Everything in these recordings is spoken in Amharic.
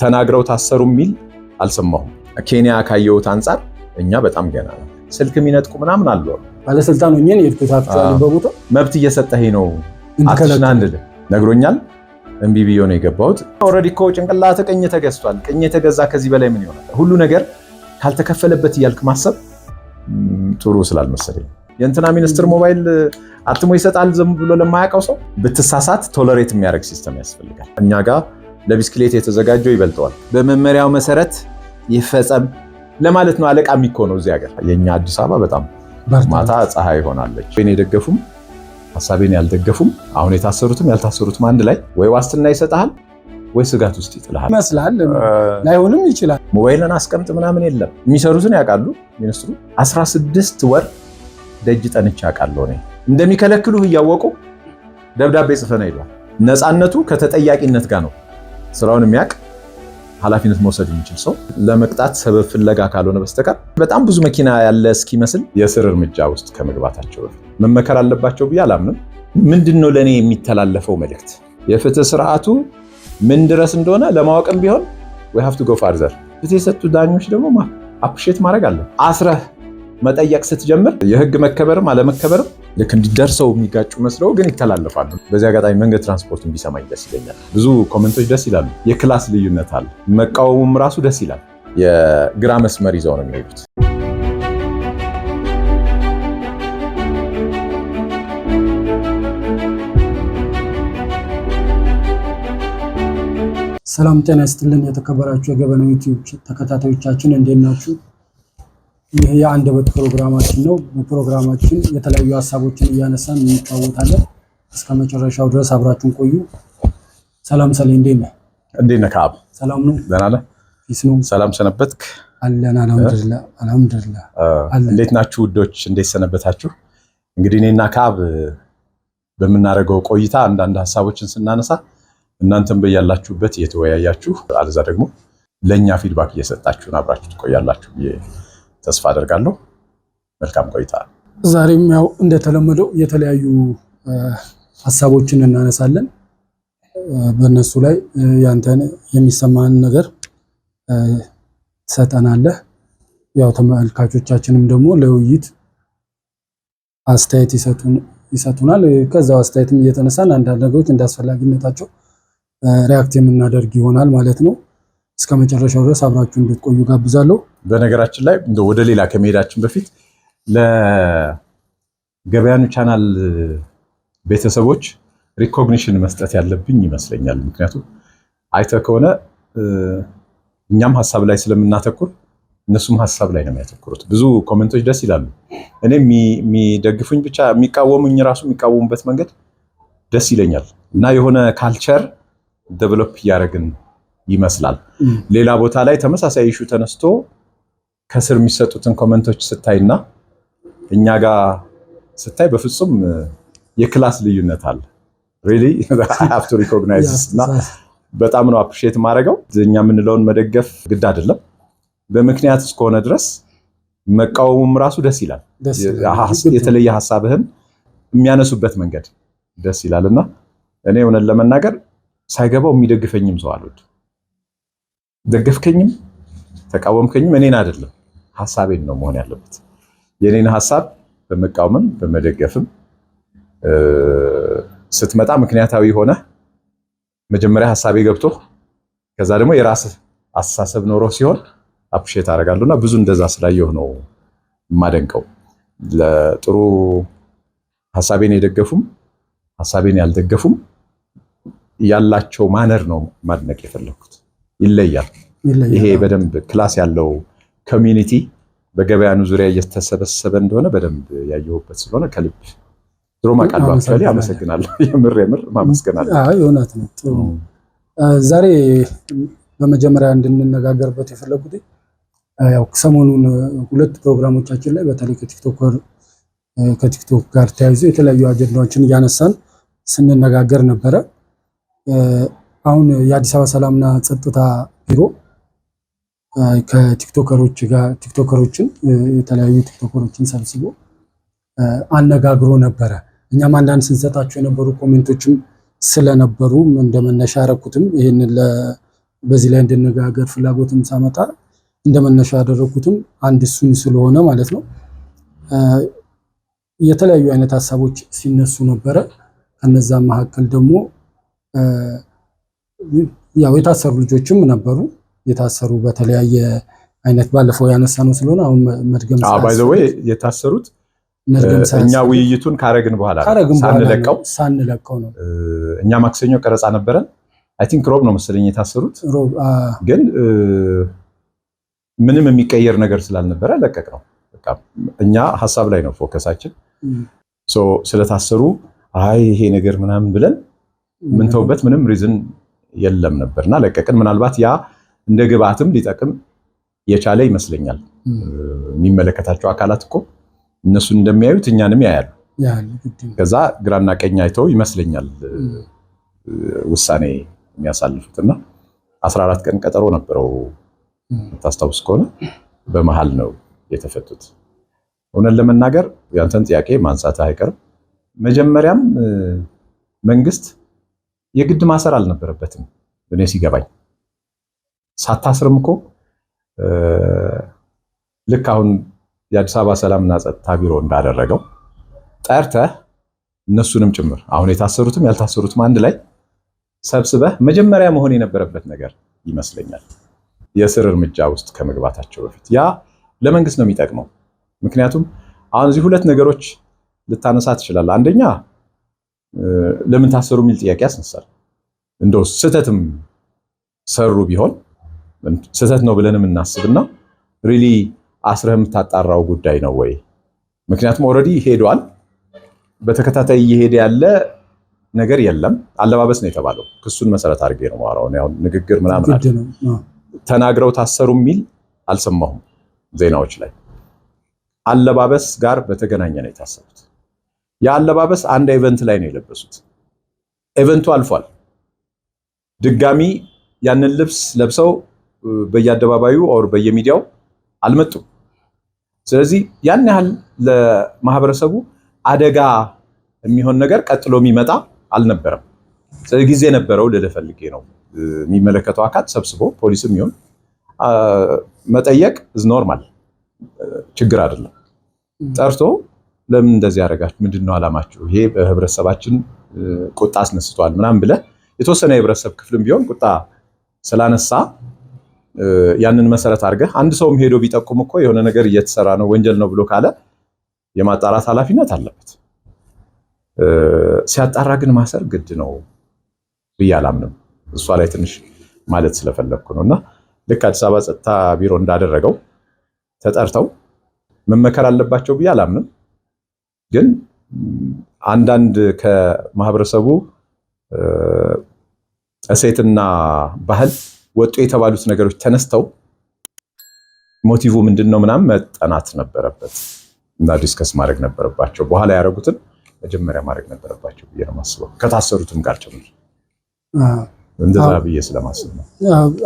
ተናግረው ታሰሩ የሚል አልሰማሁም። ኬንያ ካየሁት አንጻር እኛ በጣም ገና ነው። ስልክ የሚነጥቁ ምናምን አሉ። ባለስልጣን ሆኜ የድኩት አጥቷል። በቦታው መብት እየሰጠህ ነው አትሽና እንድል ነግሮኛል። እምቢ ብዬ ነው የገባሁት። ኦልሬዲ እኮ ጭንቅላት ቅኝ ተገዝቷል። ቅኝ የተገዛ ከዚህ በላይ ምን ይሆናል? ሁሉ ነገር ካልተከፈለበት እያልክ ማሰብ ጥሩ ስላልመሰለኝ የእንትና ሚኒስትር ሞባይል አትሞ ይሰጣል ዝም ብሎ ለማያውቀው ሰው ብትሳሳት ቶለሬት የሚያደርግ ሲስተም ያስፈልጋል። እኛ ጋር ለቢስክሌት የተዘጋጀው ይበልጠዋል። በመመሪያው መሰረት ይፈጸም ለማለት ነው። አለቃ የሚኮነው እዚህ ሀገር። የኛ አዲስ አበባ በጣም ማታ ፀሐይ ሆናለች። ወይኔ የደገፉም ሐሳቤን ያልደገፉም አሁን የታሰሩትም ያልታሰሩትም አንድ ላይ ወይ ዋስትና ይሰጣል ወይ ስጋት ውስጥ ይጥላል ይመስላል። ላይሆንም ይችላል። ሞባይልን አስቀምጥ ምናምን የለም። የሚሰሩትን ያውቃሉ። ሚኒስትሩ 16 ወር ደጅ ጠንቻ ያውቃለሁ እኔ እንደሚከለክሉህ እያወቁ ደብዳቤ ጽፈና ይሏል። ነፃነቱ ከተጠያቂነት ጋር ነው። ስራውን የሚያውቅ ኃላፊነት መውሰድ የሚችል ሰው ለመቅጣት ሰበብ ፍለጋ ካልሆነ በስተቀር በጣም ብዙ መኪና ያለ እስኪመስል የስር እርምጃ ውስጥ ከመግባታቸው በፊት መመከር አለባቸው ብዬ አላምንም። ምንድነው ለኔ የሚተላለፈው መልእክት? የፍትህ ስርዓቱ ምን ድረስ እንደሆነ ለማወቅም ቢሆን we have to go further። ፍትህ የሰጡ ዳኞች ደግሞ አፕሪሼት ማድረግ አለ። አስረህ መጠየቅ ስትጀምር የህግ መከበርም አለመከበርም ልክ እንዲደርሰው የሚጋጩ መስለው ግን ይተላለፋሉ። በዚህ አጋጣሚ መንገድ ትራንስፖርት እንዲሰማኝ ደስ ይለኛል። ብዙ ኮሜንቶች ደስ ይላሉ። የክላስ ልዩነት አለ። መቃወሙም ራሱ ደስ ይላል። የግራ መስመር ይዘው ነው የሚሄዱት። ሰላም ጤና ይስጥልን። የተከበራችሁ የገበነው ዩቲዩብ ተከታታዮቻችን እንዴት ናችሁ? ይህ የአንደበት ፕሮግራማችን ነው። በፕሮግራማችን የተለያዩ ሀሳቦችን እያነሳን እንጫወታለን። እስከ መጨረሻው ድረስ አብራችሁን ቆዩ። ሰላም ሰሌ፣ እንዴት ነህ? እንዴት ነህ ከአብ? ሰላም ነው? ደህና ነህ? ፊስ ነው? ሰላም ሰነበትክ? አለን አልሐምዱሊላህ። አልሐምዱሊላህ። እንዴት ናችሁ ውዶች? እንዴት ሰነበታችሁ? እንግዲህ እኔና ከአብ በምናደርገው ቆይታ አንዳንድ ሀሳቦችን ስናነሳ እናንተም በያላችሁበት እየተወያያችሁ አለዛ ደግሞ ለኛ ፊድባክ እየሰጣችሁን አብራችሁ ትቆያላችሁ ብዬ ተስፋ አደርጋለሁ። መልካም ቆይታ። ዛሬም ያው እንደተለመደው የተለያዩ ሀሳቦችን እናነሳለን። በእነሱ ላይ ያንተን የሚሰማን ነገር ትሰጠናለህ። ያው ተመልካቾቻችንም ደግሞ ለውይይት አስተያየት ይሰጡናል። ከዛው አስተያየትም እየተነሳን አንዳንድ ነገሮች እንዳስፈላጊነታቸው ሪያክት የምናደርግ ይሆናል ማለት ነው። እስከ መጨረሻው ድረስ አብራችሁ እንድትቆዩ ጋብዛለሁ። በነገራችን ላይ ወደ ሌላ ከመሄዳችን በፊት ለገበያኑ ቻናል ቤተሰቦች ሪኮግኒሽን መስጠት ያለብኝ ይመስለኛል። ምክንያቱም አይተህ ከሆነ እኛም ሀሳብ ላይ ስለምናተኩር እነሱም ሀሳብ ላይ ነው የሚያተኩሩት። ብዙ ኮሜንቶች ደስ ይላሉ። እኔ የሚደግፉኝ ብቻ የሚቃወሙኝ ራሱ የሚቃወሙበት መንገድ ደስ ይለኛል እና የሆነ ካልቸር ዴቨሎፕ እያደረግን ይመስላል። ሌላ ቦታ ላይ ተመሳሳይ ኢሹ ተነስቶ ከስር የሚሰጡትን ኮሜንቶች ስታይና እኛ ጋር ስታይ በፍጹም የክላስ ልዩነት አለ። really I have to recognize እና በጣም ነው አፕሪሺየት ማድረገው። እኛ የምንለውን መደገፍ ግድ አይደለም። በምክንያት እስከሆነ ድረስ መቃወሙም ራሱ ደስ ይላል። የተለየ ሐሳብህን የሚያነሱበት መንገድ ደስ ይላልና እኔ እውነት ለመናገር ሳይገባው የሚደግፈኝም ሰው አልወድ። ደገፍከኝም ተቃወምከኝም እኔን አይደለም ሐሳቤን ነው መሆን ያለበት። የኔን ሐሳብ በመቃወምም በመደገፍም ስትመጣ ምክንያታዊ ሆነ መጀመሪያ ሐሳቤ ገብቶ ከዛ ደግሞ የራስህ አስተሳሰብ ኖሮ ሲሆን አፕሪሼት አደርጋለሁና ብዙ እንደዛ ስላየሁ ነው የማደንቀው። ለጥሩ ሐሳቤን የደገፉም ሐሳቤን ያልደገፉም ያላቸው ማነር ነው ማድነቅ የፈለኩት። ይለያል። ይሄ በደንብ ክላስ ያለው ኮሚኒቲ በገበያኑ ዙሪያ እየተሰበሰበ እንደሆነ በደንብ ያየሁበት ስለሆነ ከልብ ድሮ ማቃሉ አክቹአሊ አመሰግናለሁ። የምር ማመስገናለሁ። አይ እውነት ነው። ጥሩ። ዛሬ በመጀመሪያ እንድንነጋገርበት የፈለኩት ያው ሰሞኑን ሁለት ፕሮግራሞቻችን ላይ በተለይ ከቲክቶክ ጋር ተያይዞ የተለያዩ አጀንዳዎችን እያነሳን ስንነጋገር ነበረ። አሁን የአዲስ አበባ ሰላምና ጸጥታ ቢሮ ቲክቶከሮችን የተለያዩ ቲክቶከሮችን ሰብስቦ አነጋግሮ ነበረ። እኛም አንዳንድ ስንሰጣቸው የነበሩ ኮሜንቶችም ስለነበሩ እንደመነሻ ያረኩትም ይህንን በዚህ ላይ እንድነጋገር ፍላጎትም ሳመጣ እንደመነሻ ያደረኩትም አንድ እሱን ስለሆነ ማለት ነው። የተለያዩ አይነት ሀሳቦች ሲነሱ ነበረ። ከነዛ መካከል ደግሞ ያው የታሰሩ ልጆችም ነበሩ። የታሰሩ በተለያየ አይነት ባለፈው ያነሳነው ስለሆነ አሁን መድገም ባይ ዘ ዌይ የታሰሩት እኛ ውይይቱን ካረግን በኋላ ሳንለቀው ነው። እኛ ማክሰኞ ቀረጻ ነበረን። አይ ቲንክ ሮብ ነው መሰለኝ የታሰሩት። ግን ምንም የሚቀየር ነገር ስላልነበረ ለቀቅ ነው። በቃ እኛ ሐሳብ ላይ ነው ፎከሳችን። ስለታሰሩ ይሄ ነገር ምናምን ብለን ምንተውበት ምንም ሪዝን የለም ነበርና ለቀቅን። ምናልባት ያ እንደ ግብአትም ሊጠቅም የቻለ ይመስለኛል። የሚመለከታቸው አካላት እኮ እነሱን እንደሚያዩት እኛንም ያያሉ። ከዛ ግራና ቀኝ አይተው ይመስለኛል ውሳኔ የሚያሳልፉትና 14 ቀን ቀጠሮ ነበረው ታስታውስ ከሆነ በመሃል ነው የተፈቱት። እውነት ለመናገር ያንተን ጥያቄ ማንሳት አይቀርም። መጀመሪያም መንግስት የግድ ማሰር አልነበረበትም። እኔ ሲገባኝ ሳታስርም እኮ ልክ አሁን የአዲስ አበባ ሰላምና ጸጥታ ቢሮ እንዳደረገው ጠርተህ እነሱንም ጭምር አሁን የታሰሩትም ያልታሰሩትም አንድ ላይ ሰብስበህ መጀመሪያ መሆን የነበረበት ነገር ይመስለኛል። የስር እርምጃ ውስጥ ከመግባታቸው በፊት ያ ለመንግስት ነው የሚጠቅመው። ምክንያቱም አሁን እዚህ ሁለት ነገሮች ልታነሳ ትችላለህ። አንደኛ ለምን ታሰሩ የሚል ጥያቄ ያስነሳል። እንደው ስህተትም ሰሩ ቢሆን ስህተት ነው ብለንም እናስብና ሪሊ አስረህ የምታጣራው ጉዳይ ነው ወይ? ምክንያቱም ኦልሬዲ ሄዷል። በተከታታይ እየሄደ ያለ ነገር የለም። አለባበስ ነው የተባለው። ክሱን መሰረት አድርጌ ነው ማወራው። አሁን ንግግር ምናምን ተናግረው ታሰሩ የሚል አልሰማሁም ዜናዎች ላይ። አለባበስ ጋር በተገናኘ ነው የታሰሩት። የአለባበስ አንድ ኢቨንት ላይ ነው የለበሱት። ኢቨንቱ አልፏል። ድጋሚ ያንን ልብስ ለብሰው በየአደባባዩ ኦር በየሚዲያው አልመጡም። ስለዚህ ያን ያህል ለማህበረሰቡ አደጋ የሚሆን ነገር ቀጥሎ የሚመጣ አልነበረም። ስለዚህ ጊዜ ነበረው ልፈልጌ ነው። የሚመለከተው አካል ሰብስቦ ፖሊስም ይሁን መጠየቅ is ኖርማል፣ ችግር አይደለም። ጠርቶ ለምን እንደዚህ ያደርጋችሁ? ምንድነው አላማችሁ? ይሄ በህብረተሰባችን ቁጣ አስነስቷል ምናምን ብለህ የተወሰነ የህብረተሰብ ክፍልም ቢሆን ቁጣ ስላነሳ ያንን መሰረት አድርገህ አንድ ሰውም ሄዶ ቢጠቁም እኮ የሆነ ነገር እየተሰራ ነው ወንጀል ነው ብሎ ካለ የማጣራት ኃላፊነት አለበት። ሲያጣራ ግን ማሰር ግድ ነው ብዬ አላምንም። እሷ ላይ ትንሽ ማለት ስለፈለግኩ ነውና ልክ አዲስ አበባ ጸጥታ ቢሮ እንዳደረገው ተጠርተው መመከር አለባቸው ብዬ አላምንም። ግን አንዳንድ ከማህበረሰቡ እሴትና ባህል ወጡ የተባሉት ነገሮች ተነስተው ሞቲቭ ምንድነው ምናምን መጠናት ነበረበት እና ዲስከስ ማድረግ ነበረባቸው። በኋላ ያደረጉትን መጀመሪያ ማድረግ ነበረባቸው ብዬ ነው የማስበው፣ ከታሰሩትም ጋር ጭምር እንደዛ ብዬ ስለማስብ ነው።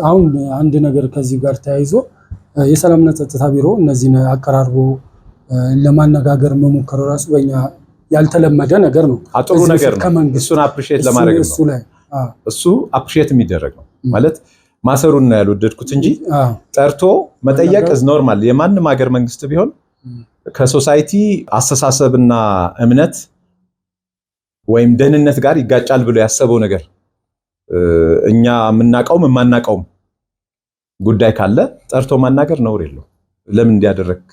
አሁን አንድ ነገር ከዚህ ጋር ተያይዞ የሰላምና ጸጥታ ቢሮ እነዚህን አቀራርቦ ለማነጋገር መሞከረው ራሱ በእኛ ያልተለመደ ነገር ነው። ጥሩ ነገር ነው። እሱን አፕሪሺየት ለማድረግ ነው። እሱ አፕሪሺየት የሚደረግ ነው ማለት ማሰሩን ነው ያልወደድኩት እንጂ ጠርቶ መጠየቅ is ኖርማል። የማንም ሀገር መንግስት ቢሆን ከሶሳይቲ አስተሳሰብና እምነት ወይም ደህንነት ጋር ይጋጫል ብሎ ያሰበው ነገር እኛ የምናውቀውም የማናውቀውም ጉዳይ ካለ ጠርቶ ማናገር ነውር የለው። ለምን እንዲያደርግ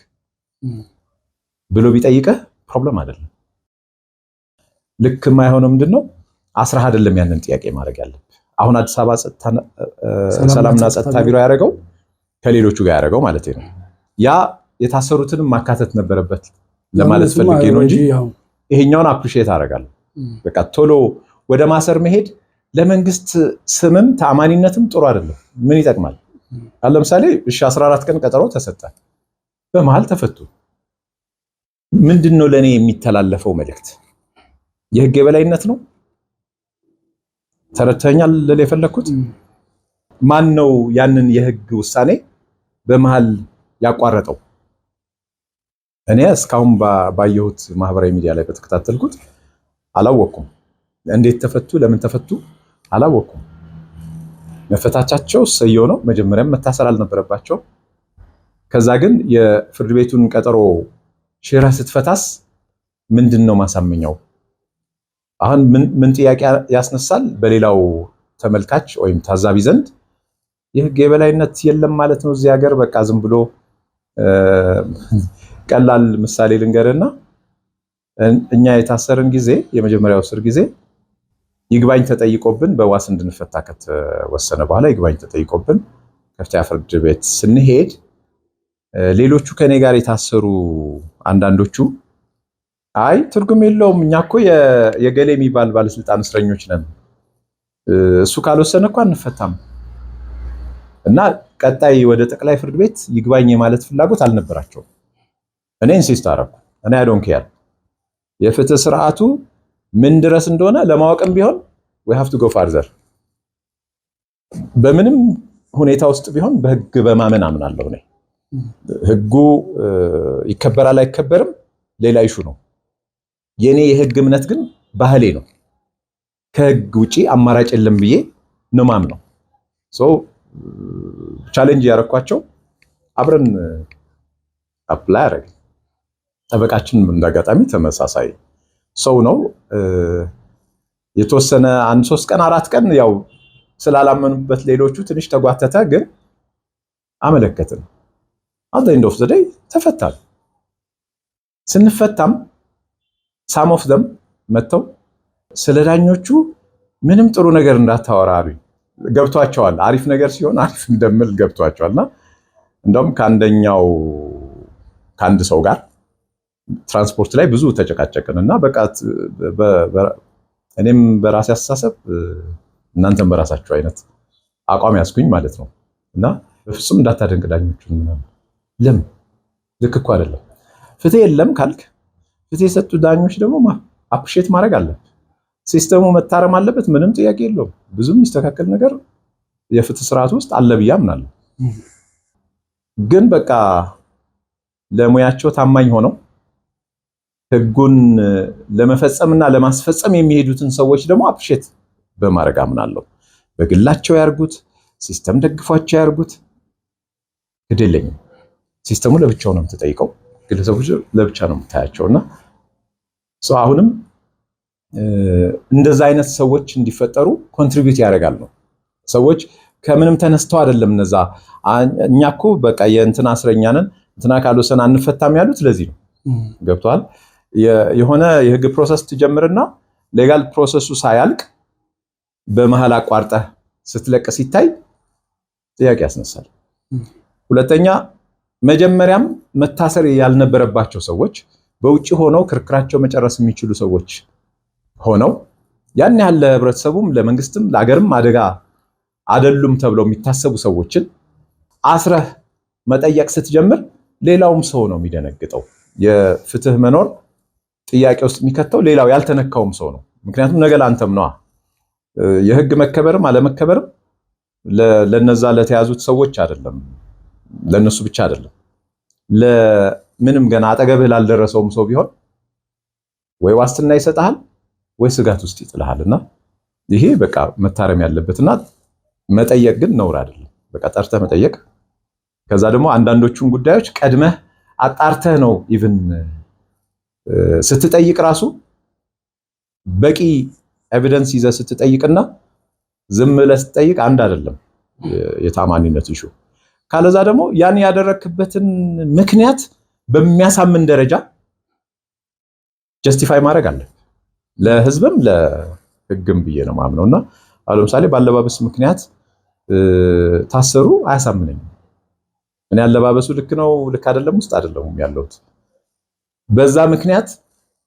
ብሎ ቢጠይቀህ ፕሮብለም አይደለም። ልክ የማይሆነው ምንድነው አስራህ አይደለም ያንን ጥያቄ ማድረግ ያለብህ። አሁን አዲስ አበባ ሰላምና ጸጥታ ቢሮ ያደረገው ከሌሎቹ ጋር ያደረገው ማለት ነው። ያ የታሰሩትንም ማካተት ነበረበት ለማለት ፈልጌ ነው እንጂ ይሄኛውን አፕሪሺየት አደርጋለሁ። በቃ ቶሎ ወደ ማሰር መሄድ ለመንግስት ስምም ተአማኒነትም ጥሩ አይደለም። ምን ይጠቅማል? ለምሳሌ 14 ቀን ቀጠሮ ተሰጠ፣ በመሃል ተፈቱ። ምንድነው ለኔ የሚተላለፈው መልእክት? የህግ የበላይነት ነው? ተረድተኛል ልል የፈለኩት ማን ነው? ያንን የህግ ውሳኔ በመሃል ያቋረጠው? እኔ እስካሁን ባየሁት ማህበራዊ ሚዲያ ላይ በተከታተልኩት አላወቅኩም። እንዴት ተፈቱ፣ ለምን ተፈቱ አላወቅኩም። መፈታቻቸው ሰየው ነው። መጀመሪያም መታሰር አልነበረባቸው። ከዛ ግን የፍርድ ቤቱን ቀጠሮ ሽረህ ስትፈታስ ምንድነው ማሳመኛው? አሁን ምን ጥያቄ ያስነሳል በሌላው ተመልካች ወይም ታዛቢ ዘንድ የህግ የበላይነት የለም ማለት ነው እዚህ ሀገር። በቃ ዝም ብሎ ቀላል ምሳሌ ልንገርና እኛ የታሰርን ጊዜ የመጀመሪያው እስር ጊዜ ይግባኝ ተጠይቆብን በዋስ እንድንፈታ ከተወሰነ በኋላ ይግባኝ ተጠይቆብን ከፍተኛ ፍርድ ቤት ስንሄድ ሌሎቹ ከኔ ጋር የታሰሩ አንዳንዶቹ አይ ትርጉም የለውም እኛ እኮ የገሌ የሚባል ባለስልጣን እስረኞች ነን፣ እሱ ካልወሰነ እኮ አንፈታም እና ቀጣይ ወደ ጠቅላይ ፍርድ ቤት ይግባኝ የማለት ፍላጎት አልነበራቸውም። እኔ ኢንሲስት አደረኩ። እኔ አይ ዶንት ኬር የፍትህ ስርዓቱ ምን ድረስ እንደሆነ ለማወቅም ቢሆን we have to go further። በምንም ሁኔታ ውስጥ ቢሆን በህግ በማመን አምናለሁ። እኔ ህጉ ይከበራል አይከበርም ሌላ ኢሹ ነው። የኔ የህግ እምነት ግን ባህሌ ነው። ከህግ ውጪ አማራጭ የለም ብዬ ነው ማምነው። ሶ ቻሌንጅ ያረኳቸው አብረን አፕላይ አረግ። ጠበቃችን እንዳጋጣሚ ተመሳሳይ ሰው ነው። የተወሰነ 3 ቀን 4 ቀን ያው ስላላመኑበት ሌሎቹ ትንሽ ተጓተተ፣ ግን አመለከትን። at the end of the day ተፈታል። ስንፈታም some of them መተው ስለ ዳኞቹ ምንም ጥሩ ነገር እንዳታወራ አሉኝ። ገብቷቸዋል። አሪፍ ነገር ሲሆን አሪፍ እንደምል ገብቷቸዋልና እንደውም ከአንድ ሰው ጋር ትራንስፖርት ላይ ብዙ ተጨቃጨቅንና በቃ እኔም በራሴ አስተሳሰብ እናንተም በራሳችሁ አይነት አቋም ያስኩኝ ማለት ነው። እና በፍጹም እንዳታደንቅ ዳኞቹን ምናምን ለምን ልክ እኮ አይደለም። ፍትህ የለም ካልክ ፍትህ የሰጡ ዳኞች ደግሞ አፕሪሼት ማድረግ አለብህ። ሲስተሙ መታረም አለበት፣ ምንም ጥያቄ የለውም። ብዙም የሚስተካከል ነገር የፍትህ ስርዓት ውስጥ አለ ብዬ አምናለሁ። ግን በቃ ለሙያቸው ታማኝ ሆነው ህጉን ለመፈጸምና ለማስፈጸም የሚሄዱትን ሰዎች ደግሞ አፕሪሼት በማድረግ አምናለሁ። በግላቸው ያርጉት፣ ሲስተም ደግፏቸው ያርጉት፣ ግዴለኝም። ሲስተሙ ለብቻው ነው የምትጠይቀው፣ ግለሰቦች ለብቻ ነው የምታያቸውና አሁንም እንደዛ አይነት ሰዎች እንዲፈጠሩ ኮንትሪቢዩት ያደርጋል ነው። ሰዎች ከምንም ተነስተው አይደለም እነዛ እኛ እኮ በቃ የእንትና እስረኛ ነን እንትና ካልወሰነ አንፈታም ያሉት ለዚህ ነው። ገብቷል። የሆነ የህግ ፕሮሰስ ትጀምርና ሌጋል ፕሮሰሱ ሳያልቅ በመሃል አቋርጠህ ስትለቅ ሲታይ ጥያቄ ያስነሳል። ሁለተኛ መጀመሪያም መታሰር ያልነበረባቸው ሰዎች በውጪ ሆነው ክርክራቸው መጨረስ የሚችሉ ሰዎች ሆነው ያን ያህል ለህብረተሰቡም ለመንግስትም ለሀገርም አደጋ አይደሉም ተብለው የሚታሰቡ ሰዎችን አስረህ መጠየቅ ስትጀምር ሌላውም ሰው ነው የሚደነግጠው። የፍትህ መኖር ጥያቄ ውስጥ የሚከተው ሌላው ያልተነካውም ሰው ነው። ምክንያቱም ነገ ለአንተም ነዋ። የህግ መከበርም አለመከበርም ለነዛ ለተያዙት ሰዎች አይደለም፣ ለነሱ ብቻ አይደለም። ለምንም ገና አጠገብህ ላልደረሰውም ሰው ቢሆን ወይ ዋስትና ይሰጣል ወይ ስጋት ውስጥ ይጥልሃልና ይሄ በቃ መታረም ያለበትና መጠየቅ ግን ነውር አይደለም። በቃ ጠርተህ መጠየቅ። ከዛ ደግሞ አንዳንዶቹን ጉዳዮች ቀድመህ አጣርተህ ነው ኢቭን ስትጠይቅ ራሱ በቂ ኤቪደንስ ይዘህ ስትጠይቅና ዝም ብለህ ስትጠይቅ አንድ አይደለም የታማኒነት ኢሹ። ካለዛ ደግሞ ያን ያደረክበትን ምክንያት በሚያሳምን ደረጃ ጀስቲፋይ ማድረግ አለ ለህዝብም ለህግም ብዬ ነው ማምነውና አሁን ለምሳሌ ባለባበስ ምክንያት ታሰሩ አያሳምነኝም። እኔ አለባበሱ ልክ ነው ልክ አይደለም ውስጥ አይደለም ያለሁት። በዛ ምክንያት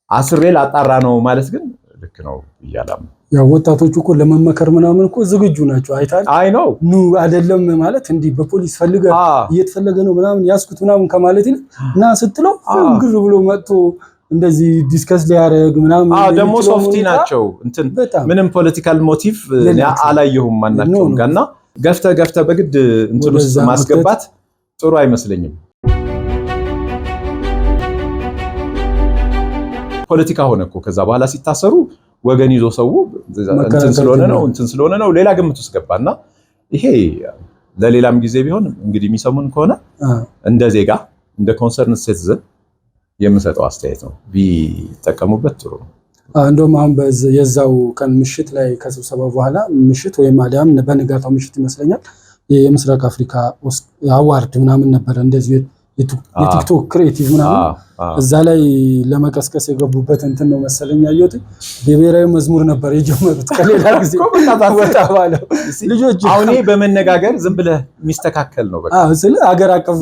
አስሬ ላጣራ ነው ማለት ግን ልክ ነው ይያላም። ያው ወጣቶቹ እኮ ለመመከር ምናምን እኮ ዝግጁ ናቸው። አይታል አይ ነው ኑ አይደለም ማለት እንዲህ በፖሊስ ፈልገ እየተፈለገ ነው ምናምን ያስኩት ምናምን ከማለት ይልቅ እና ስትለው ግር ብሎ መጥቶ እንደዚህ ዲስከስ ሊያደርግ ምናምን ደግሞ ሶፍቲ ናቸው። እንትን ምንም ፖለቲካል ሞቲቭ አላየሁም ማናቸውም ጋርና ገፍተ በግድ እንትን ውስጥ ማስገባት ጥሩ አይመስለኝም። ፖለቲካ ሆነ እኮ ከዛ በኋላ ሲታሰሩ ወገን ይዞ ሰው እንትን ስለሆነ ነው ሌላ ግምት ውስጥ ገባና ይሄ ለሌላም ጊዜ ቢሆን እንግዲህ የሚሰሙን ከሆነ እንደ ዜጋ እንደ ኮንሰርን ሲቲዝን የምሰጠው አስተያየት ነው። ቢጠቀሙበት ጥሩ ነው። እንደውም አሁን የዛው ቀን ምሽት ላይ ከስብሰባው በኋላ ምሽት ወይም አሊያም በንጋታው ምሽት ይመስለኛል የምስራቅ አፍሪካ አዋርድ ምናምን ነበረ እንደዚህ የቲክቶክ ክሬቲቭ ምናምን እዛ ላይ ለመቀስቀስ የገቡበት እንትን ነው መሰለኝ ያየሁት። የብሔራዊ መዝሙር ነበር የጀመሩት ከሌላ ጊዜ ወጣ ባለው ልጆች። አሁን ይሄ በመነጋገር ዝም ብለህ የሚስተካከል ነው። በቃ ስለ ሀገር አቀፍ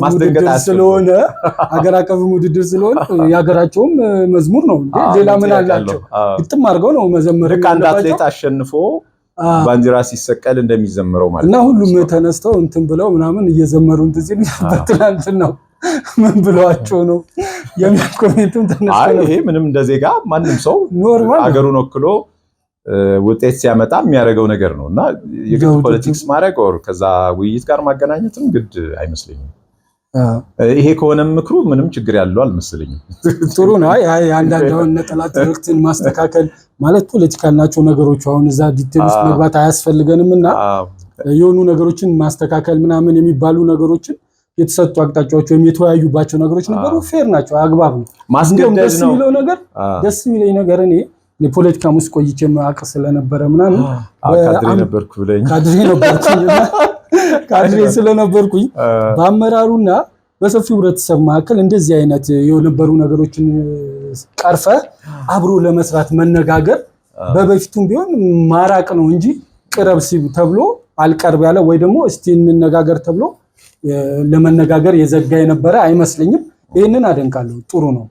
ውድድር ስለሆነ የሀገራቸውም መዝሙር ነው። ሌላ ምን አላቸው? ግጥም አድርገው ነው መዘመር። ልክ አንድ አትሌት አሸንፎ ባንዲራ ሲሰቀል እንደሚዘምረው ማለት እና ሁሉም ተነስተው እንትን ብለው ምናምን እየዘመሩ እንትን ሲሉ በትናንት ነው ምን ብለዋቸው ነው የሚል ኮሜንትም ተነስተው። ይሄ ምንም እንደ ዜጋ ማንም ሰው ሀገሩን ወክሎ ውጤት ሲያመጣ የሚያደርገው ነገር ነው እና የግድ ፖለቲክስ ማድረግ ወር ከዛ ውይይት ጋር ማገናኘትም ግድ አይመስለኝም። ይሄ ከሆነ ምክሩ ምንም ችግር ያለው አልመስለኝም። ጥሩ ነው። አንዳንድ ነጠላ ትርክትን ማስተካከል ማለት ፖለቲካል ናቸው ነገሮች። አሁን እዛ ዲቴል ውስጥ መግባት አያስፈልገንም እና የሆኑ ነገሮችን ማስተካከል ምናምን የሚባሉ ነገሮችን የተሰጡ አቅጣጫዎች ወይም የተወያዩባቸው ነገሮች ነበሩ። ፌር ናቸው፣ አግባብ ነው። ማስገደድ ነው ደስ የሚለኝ ነገር እኔ ፖለቲካ ውስጥ ቆይቼ ማቅ ስለነበረ ምናምን ካድሬ ስለነበርኩኝ በአመራሩና በሰፊው ህብረተሰብ መካከል እንደዚህ አይነት የነበሩ ነገሮችን ቀርፈ አብሮ ለመስራት መነጋገር በበፊቱም ቢሆን ማራቅ ነው እንጂ ቅረብ ተብሎ አልቀርብ ያለ ወይ ደግሞ እስቲ እንነጋገር ተብሎ ለመነጋገር የዘጋ የነበረ አይመስለኝም። ይሄንን አደንቃለሁ። ጥሩ ነው።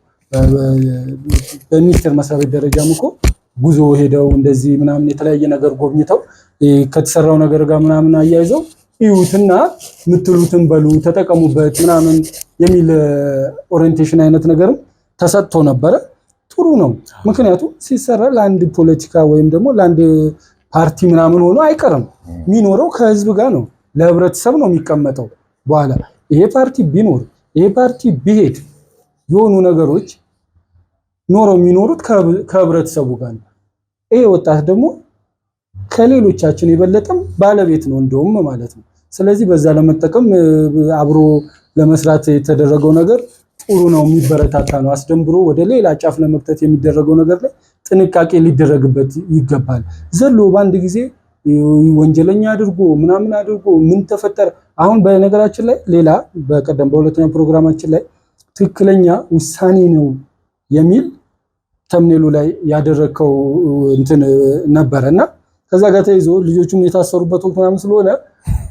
በሚኒስቴር መስሪያ ቤት ደረጃም እኮ ጉዞ ሄደው እንደዚህ ምናምን የተለያየ ነገር ጎብኝተው ከተሰራው ነገር ጋር ምናምን አያይዘው ይዩትና ምትሉትን በሉ ተጠቀሙበት ምናምን የሚል ኦሪየንቴሽን አይነት ነገርም ተሰጥቶ ነበረ። ጥሩ ነው። ምክንያቱም ሲሰራ ለአንድ ፖለቲካ ወይም ደግሞ ለአንድ ፓርቲ ምናምን ሆኖ አይቀርም። የሚኖረው ከህዝብ ጋር ነው፣ ለህብረተሰብ ነው የሚቀመጠው። በኋላ ይሄ ፓርቲ ቢኖር ይሄ ፓርቲ ቢሄድ የሆኑ ነገሮች ኖረው የሚኖሩት ከህብረተሰቡ ጋር ነው። ይሄ ወጣት ደግሞ ከሌሎቻችን የበለጠም ባለቤት ነው እንደውም ማለት ነው። ስለዚህ በዛ ለመጠቀም አብሮ ለመስራት የተደረገው ነገር ጥሩ ነው፣ የሚበረታታ ነው። አስደንብሮ ወደ ሌላ ጫፍ ለመክተት የሚደረገው ነገር ላይ ጥንቃቄ ሊደረግበት ይገባል። ዘሎ በአንድ ጊዜ ወንጀለኛ አድርጎ ምናምን አድርጎ ምን ተፈጠረ? አሁን በነገራችን ላይ ሌላ በቀደም በሁለተኛ ፕሮግራማችን ላይ ትክክለኛ ውሳኔ ነው የሚል ተምኔሉ ላይ ያደረከው እንትን ነበረና ከዛ ጋር ተይዞ ልጆቹም የታሰሩበት ወቅት ምናምን ስለሆነ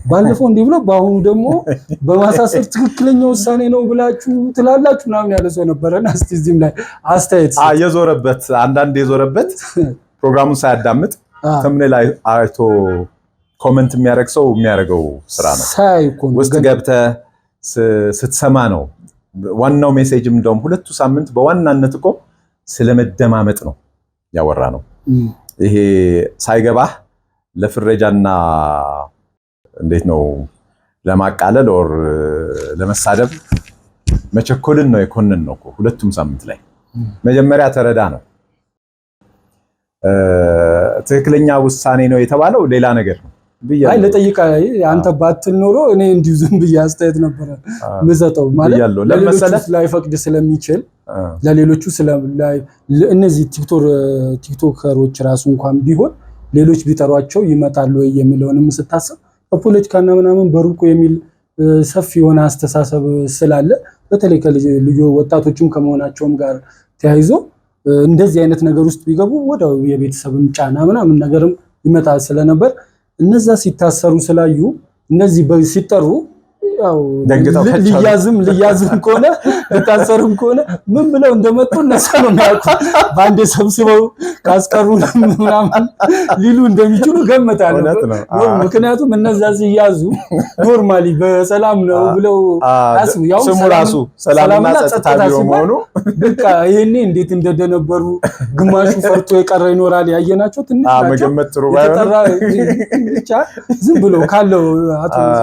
ባለፈው እንዲህ ብሎ በአሁኑ ደግሞ በማሳሰር ትክክለኛ ውሳኔ ነው ብላችሁ ትላላችሁ ምናምን ያለ ሰው ነበረና እስቲ እዚህም ላይ አስተያየት የዞረበት አንዳንድ የዞረበት ፕሮግራሙን ሳያዳምጥ ተምኔል አይቶ ኮሜንት የሚያደርግ ሰው የሚያደርገው ስራ ነው። ውስጥ ገብተህ ስትሰማ ነው ዋናው ሜሴጅም። እንደውም ሁለቱ ሳምንት በዋናነት እኮ ስለመደማመጥ ነው ያወራ ነው። ይሄ ሳይገባህ ለፍረጃና እንዴት ነው ለማቃለል ወር ለመሳደብ መቸኮልን ነው የኮነን ነው እኮ ሁለቱም ሳምንት ላይ። መጀመሪያ ተረዳ ነው። ትክክለኛ ውሳኔ ነው የተባለው ሌላ ነገር ነው ብዬ አይ ለጠይቃ አንተ ባትል ኖሮ እኔ እንዲሁ ዝም ብዬ አስተያየት ነበር ምሰጠው ማለት ለሌሎቹ ላይፈቅድ ስለሚችል ለሌሎቹ እነዚህ ቲክቶከሮች ራሱ እንኳን ቢሆን ሌሎች ቢጠሯቸው ይመጣሉ ወይ የሚለውንም ስታስብ በፖለቲካና ምናምን በሩቁ የሚል ሰፊ የሆነ አስተሳሰብ ስላለ በተለይ ከልዩ ወጣቶችም ከመሆናቸውም ጋር ተያይዞ እንደዚህ አይነት ነገር ውስጥ ቢገቡ ወዳው የቤተሰብም ጫና ምናምን ነገርም ይመጣ ስለነበር እነዛ ሲታሰሩ ስላዩ እነዚህ ሲጠሩ ያው ሊያዝም ከሆነ ለታሰሩም ከሆነ ምን ብለው እንደመጡ እነሱ ነው የሚያውቁት። ባንዴ ሰብስበው ካስቀሩ ምናምን ሊሉ እንደሚችሉ ገምታለሁ። ምክንያቱም እነዛ ሲያዙ ኖርማሊ በሰላም ነው ብለው አስቡ። ያው ስሙ ራሱ ሰላምና ጸጥታ ቢሆኑ በቃ ይሄኔ እንዴት እንደደነበሩ ግማሹ ፈርቶ የቀረ ይኖራል። ያየናቸው ትንሽ ናቸው። መገመት ጥሩ ባይሆን ብቻ ዝም ብሎ ካለው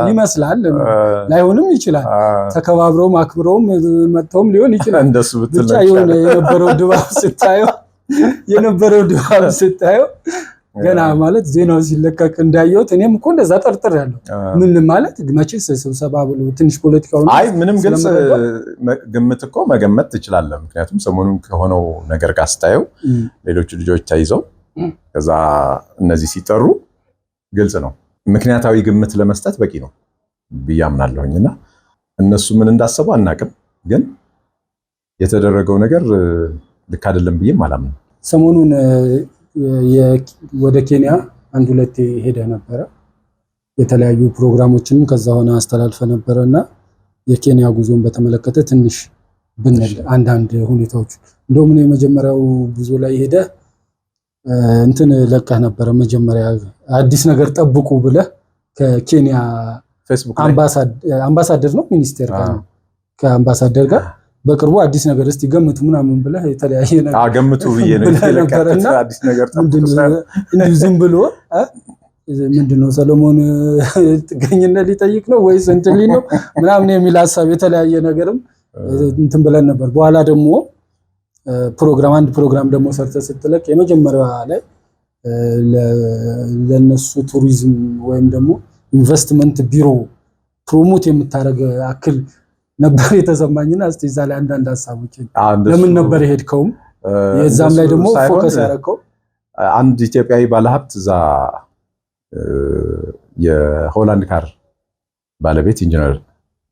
ይመስላል ላይሆንም ይችላል። ተከባብረውም አክብረውም መጥተውም ሊሆን ይችላል። እንደሱ ብትል ብቻ የነበረው ድባብ ስታየው ገና ማለት ዜናው ሲለቀቅ እንዳየሁት እኔም እኮ እንደዛ ጠርጥሬያለሁ። ምን ማለት መቼስ ስብሰባ ብሎ ትንሽ ፖለቲካው አይ ምንም ግምት እኮ መገመት ትችላለህ። ምክንያቱም ሰሞኑን ከሆነው ነገር ጋር ስታየው ሌሎች ልጆች ተይዘው ከዛ እነዚህ ሲጠሩ ግልጽ ነው። ምክንያታዊ ግምት ለመስጠት በቂ ነው ብዬ አምናለሁኝና እነሱ ምን እንዳሰቡ አናቅም፣ ግን የተደረገው ነገር ልክ አይደለም ብዬም አላምንም። ሰሞኑን ወደ ኬንያ አንድ ሁለቴ ሄደ ነበረ። የተለያዩ ፕሮግራሞችንም ከዛ ሆነ አስተላልፈ ነበረና የኬንያ ጉዞን በተመለከተ ትንሽ ብንል አንዳንድ ሁኔታዎች እንደውም የመጀመሪያው ጉዞ ላይ ሄደ እንትን ለቀህ ነበረ። መጀመሪያ አዲስ ነገር ጠብቁ ብለህ ከኬንያ ፌስቡክ አምባሳደር ነው ሚኒስቴር ጋር ነው ከአምባሳደር ጋር በቅርቡ አዲስ ነገር እስቲ ገምቱ ምናምን ብለህ የተለያየ ነገር ገምቱ ብዬ ነው የለቀቀት አዲስ ነገር ጠብቁ እንዴ ዝም ብሎ ምንድነው ሰለሞን ጥገኝነት ሊጠይቅ ነው ወይስ እንትን ነው ምናምን የሚል ሐሳብ የተለያየ ነገርም እንትን ብለን ነበር። በኋላ ደግሞ አንድ ፕሮግራም ደግሞ ሰርተ ስትለቅ የመጀመሪያዋ ላይ ለነሱ ቱሪዝም ወይም ደግሞ ኢንቨስትመንት ቢሮ ፕሮሞት የምታደርግ አክል ነበር የተሰማኝና እስቲ እዛ ላይ አንዳንድ ሐሳቦች ለምን ነበር የሄድከውም የዛም ላይ ደግሞ ፎከስ ያደረከው አንድ ኢትዮጵያዊ ባለሀብት እዛ የሆላንድ ካር ባለቤት ኢንጂነር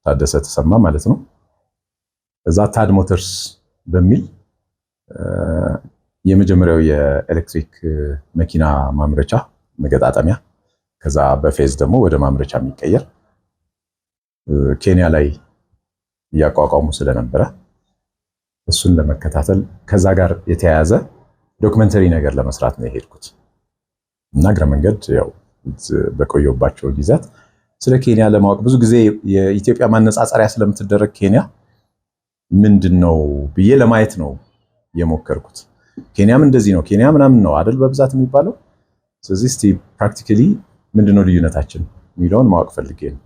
ታደሰ ተሰማ ማለት ነው እዛ ታድ ሞተርስ በሚል የመጀመሪያው የኤሌክትሪክ መኪና ማምረቻ መገጣጠሚያ ከዛ በፌዝ ደግሞ ወደ ማምረቻ የሚቀየር ኬንያ ላይ ያቋቋሙ ስለነበረ እሱን ለመከታተል ከዛ ጋር የተያያዘ ዶክመንተሪ ነገር ለመስራት ነው የሄድኩት እና እግረ መንገድ ያው በቆየሁባቸው ጊዜያት ስለ ኬንያ ለማወቅ ብዙ ጊዜ የኢትዮጵያ ማነጻጸሪያ ስለምትደረግ ኬንያ ምንድነው ብዬ ለማየት ነው የሞከርኩት። ኬንያም እንደዚህ ነው ኬንያ ምናምን ነው አይደል በብዛት የሚባለው። ስለዚህ እስቲ ፕራክቲካሊ ምንድነው ልዩነታችን የሚለውን ማወቅ ፈልጌ ነው።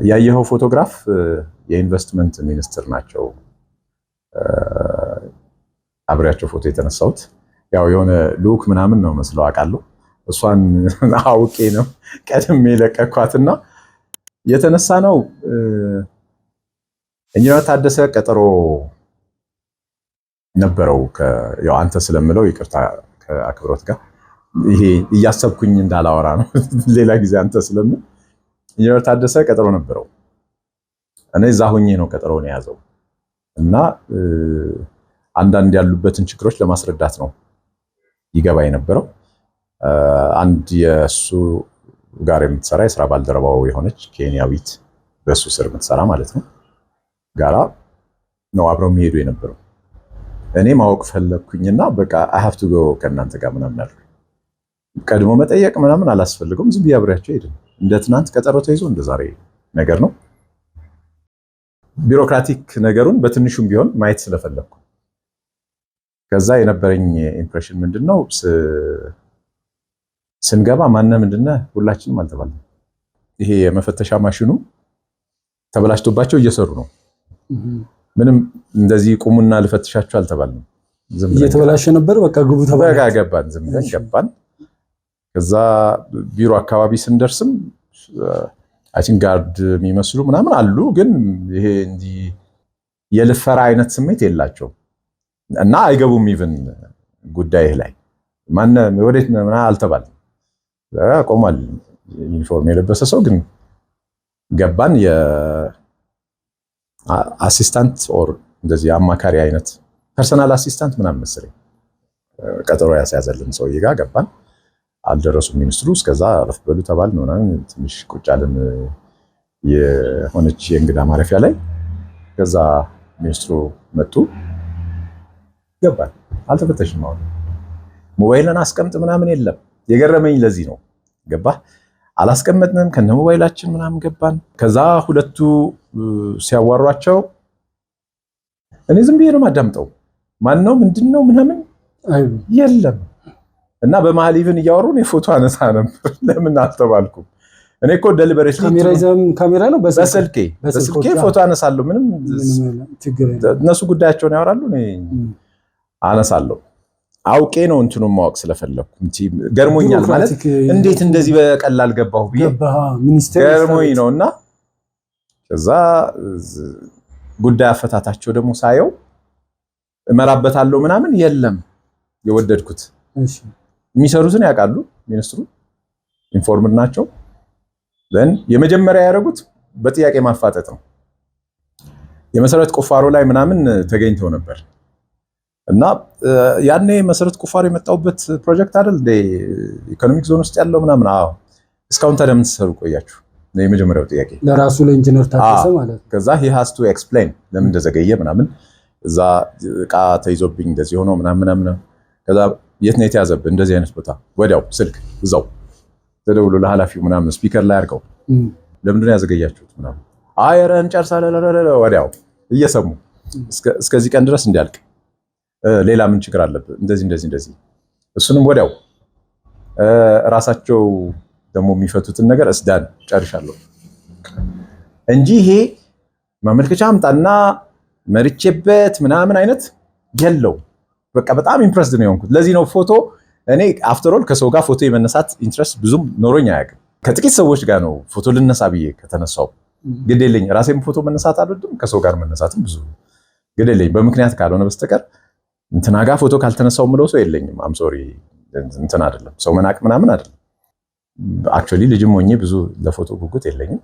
ያየኸው ፎቶግራፍ የኢንቨስትመንት ሚኒስትር ናቸው አብሬያቸው ፎቶ የተነሳሁት። ያው የሆነ ልኡክ ምናምን ነው መስለው አውቃለሁ። እሷን አውቄ ነው ቀድሜ ለቀኳትና የተነሳ ነው። ኢንጂነር ታደሰ ቀጠሮ ነበረው ያው አንተ ስለምለው ይቅርታ ከአክብሮት ጋር ይሄ እያሰብኩኝ እንዳላወራ ነው ሌላ ጊዜ አንተ ስለምን ኢንጂነር ታደሰ ቀጠሮ ነበረው። እኔ እዛ ሆኜ ነው ቀጠሮውን የያዘው እና አንዳንድ ያሉበትን ችግሮች ለማስረዳት ነው ይገባ የነበረው። አንድ የሱ ጋር የምትሰራ የስራ ባልደረባው የሆነች ኬንያዊት በሱ ስር የምትሰራ ማለት ነው ጋራ ነው አብረው የሚሄዱ የነበረው። እኔ ማወቅ ፈለኩኝና በቃ I have to go ከእናንተ ጋር ምናምን አልኩኝ። ቀድሞ መጠየቅ ምናምን አላስፈልገውም። ዝም ብዬ አብሬያቸው ሄድን። እንደ ትናንት ቀጠሮ ተይዞ እንደ ዛሬ ነገር ነው። ቢሮክራቲክ ነገሩን በትንሹም ቢሆን ማየት ስለፈለኩ ከዛ የነበረኝ ኢምፕሬሽን ምንድነው ስንገባ ምንድነው ሁላችንም አልተባልንም። ይሄ የመፈተሻ ማሽኑ ተበላሽቶባቸው እየሰሩ ነው። ምንም እንደዚህ ቁሙና ልፈትሻቸው አልተባልንም። ዝም ብለን እየተበላሸ ነበር። በቃ ግቡ ተባለ። ገባን። ዝም ብለን ገባን። ከዛ ቢሮ አካባቢ ስንደርስም አይ ቲንክ ጋርድ የሚመስሉ ምናምን አሉ፣ ግን ይሄ እንዲህ የልፈራ አይነት ስሜት የላቸውም እና አይገቡም። ኢቭን ጉዳይ ላይ ማን ወዴት ነው አልተባልንም። ቆሟል ዩኒፎርም የለበሰ ሰው ግን ገባን። የአሲስታንት ኦር እንደዚህ አማካሪ አይነት ፐርሰናል አሲስታንት ምናምን መሰለኝ ቀጠሮ ያስያዘልን ሰውዬ ጋር ገባን። አልደረሱም ሚኒስትሩ። እስከዛ አረፍ በሉ ተባልን ምናምን ትንሽ ቁጭ አልን የሆነች የእንግዳ ማረፊያ ላይ። ከዛ ሚኒስትሩ መጡ። ገባን። አልተፈተሽም። አሁን ሞባይልን አስቀምጥ ምናምን የለም። የገረመኝ ለዚህ ነው። ገባ አላስቀመጥንም ከነ ሞባይላችን ምናምን ገባን። ከዛ ሁለቱ ሲያዋሯቸው እኔ ዝም ብዬ ነው ማዳምጠው። ማን ነው ምንድነው ምናምን የለም። እና በመሀል ኢቭን እያወሩን የፎቶ አነሳ ነበር። ለምን አልተባልኩም? እኔ እኮ ደሊበሬትሊ ካሜራ ነው በስልኬ ፎቶ አነሳለሁ። ምንም እነሱ ጉዳያቸውን ያወራሉ፣ እኔ አነሳለሁ። አውቄ ነው እንትኑን ማወቅ ስለፈለኩ እንጂ ገርሞኛል። ማለት እንዴት እንደዚህ በቀላል ገባሁ ብዬ ገርሞኝ ነውና ከዛ ጉዳይ አፈታታቸው ደግሞ ሳየው እመራበታለሁ ምናምን የለም የወደድኩት። የሚሰሩትን ያውቃሉ ሚኒስትሩ ኢንፎርምድ ናቸው። ዘን የመጀመሪያ ያደረጉት በጥያቄ ማፋጠጥ ነው። የመሰረት ቁፋሮ ላይ ምናምን ተገኝተው ነበር እና ያኔ መሰረት ቁፋሮ የመጣውበት ፕሮጀክት አይደል እንደ ኢኮኖሚክ ዞን ውስጥ ያለው ምናምን። አዎ እስካሁን ታዲያ ምን ትሰሩ ቆያችሁ? የመጀመሪያው ጥያቄ ለራሱ ለኢንጂነር ታደሰ ማለት ነው። ከዛ he has to explain ለምን እንደዘገየ ምናምን። እዛ እቃ ተይዞብኝ እንደዚህ ሆኖ ምናምን። ከዛ የት ነው የተያዘብህ? እንደዚህ አይነት ቦታ። ወዲያው ስልክ እዛው ተደውሎ ለኃላፊው ምናምን ስፒከር ላይ አድርገው ለምንድን ነው ያዘገያችሁት ምናምን። አይ ኧረ እንጨርሳለን ወዲያው እየሰሙ እስከዚህ ቀን ድረስ እንዲያልቅ ሌላ ምን ችግር አለበት? እንደዚህ እሱንም ወዲያው ራሳቸው ደግሞ የሚፈቱትን ነገር እስዳን ጨርሻለሁ እንጂ ይሄ ማመልከቻ አምጣና መርቼበት ምናምን አይነት የለው። በቃ በጣም ኢምፕረስድ ነው የሆንኩት። ለዚህ ነው ፎቶ እኔ አፍተር ኦል ከሰው ጋር ፎቶ የመነሳት ኢንትረስት ብዙም ኖሮኝ አያውቅም። ከጥቂት ሰዎች ጋር ነው ፎቶ ልነሳ ብዬ ከተነሳው ግድ የለኝ። ራሴም ፎቶ መነሳት አልወድም፣ ከሰው ጋር መነሳትም ብዙ ግድ የለኝ በምክንያት ካልሆነ በስተቀር እንትና ጋር ፎቶ ካልተነሳው ምለው ሰው የለኝም። አም ሶሪ እንትን አይደለም ሰው መናቅ ምናምን አይደለም። አክቹአሊ ልጅም ሆኜ ብዙ ለፎቶ ጉጉት የለኝም።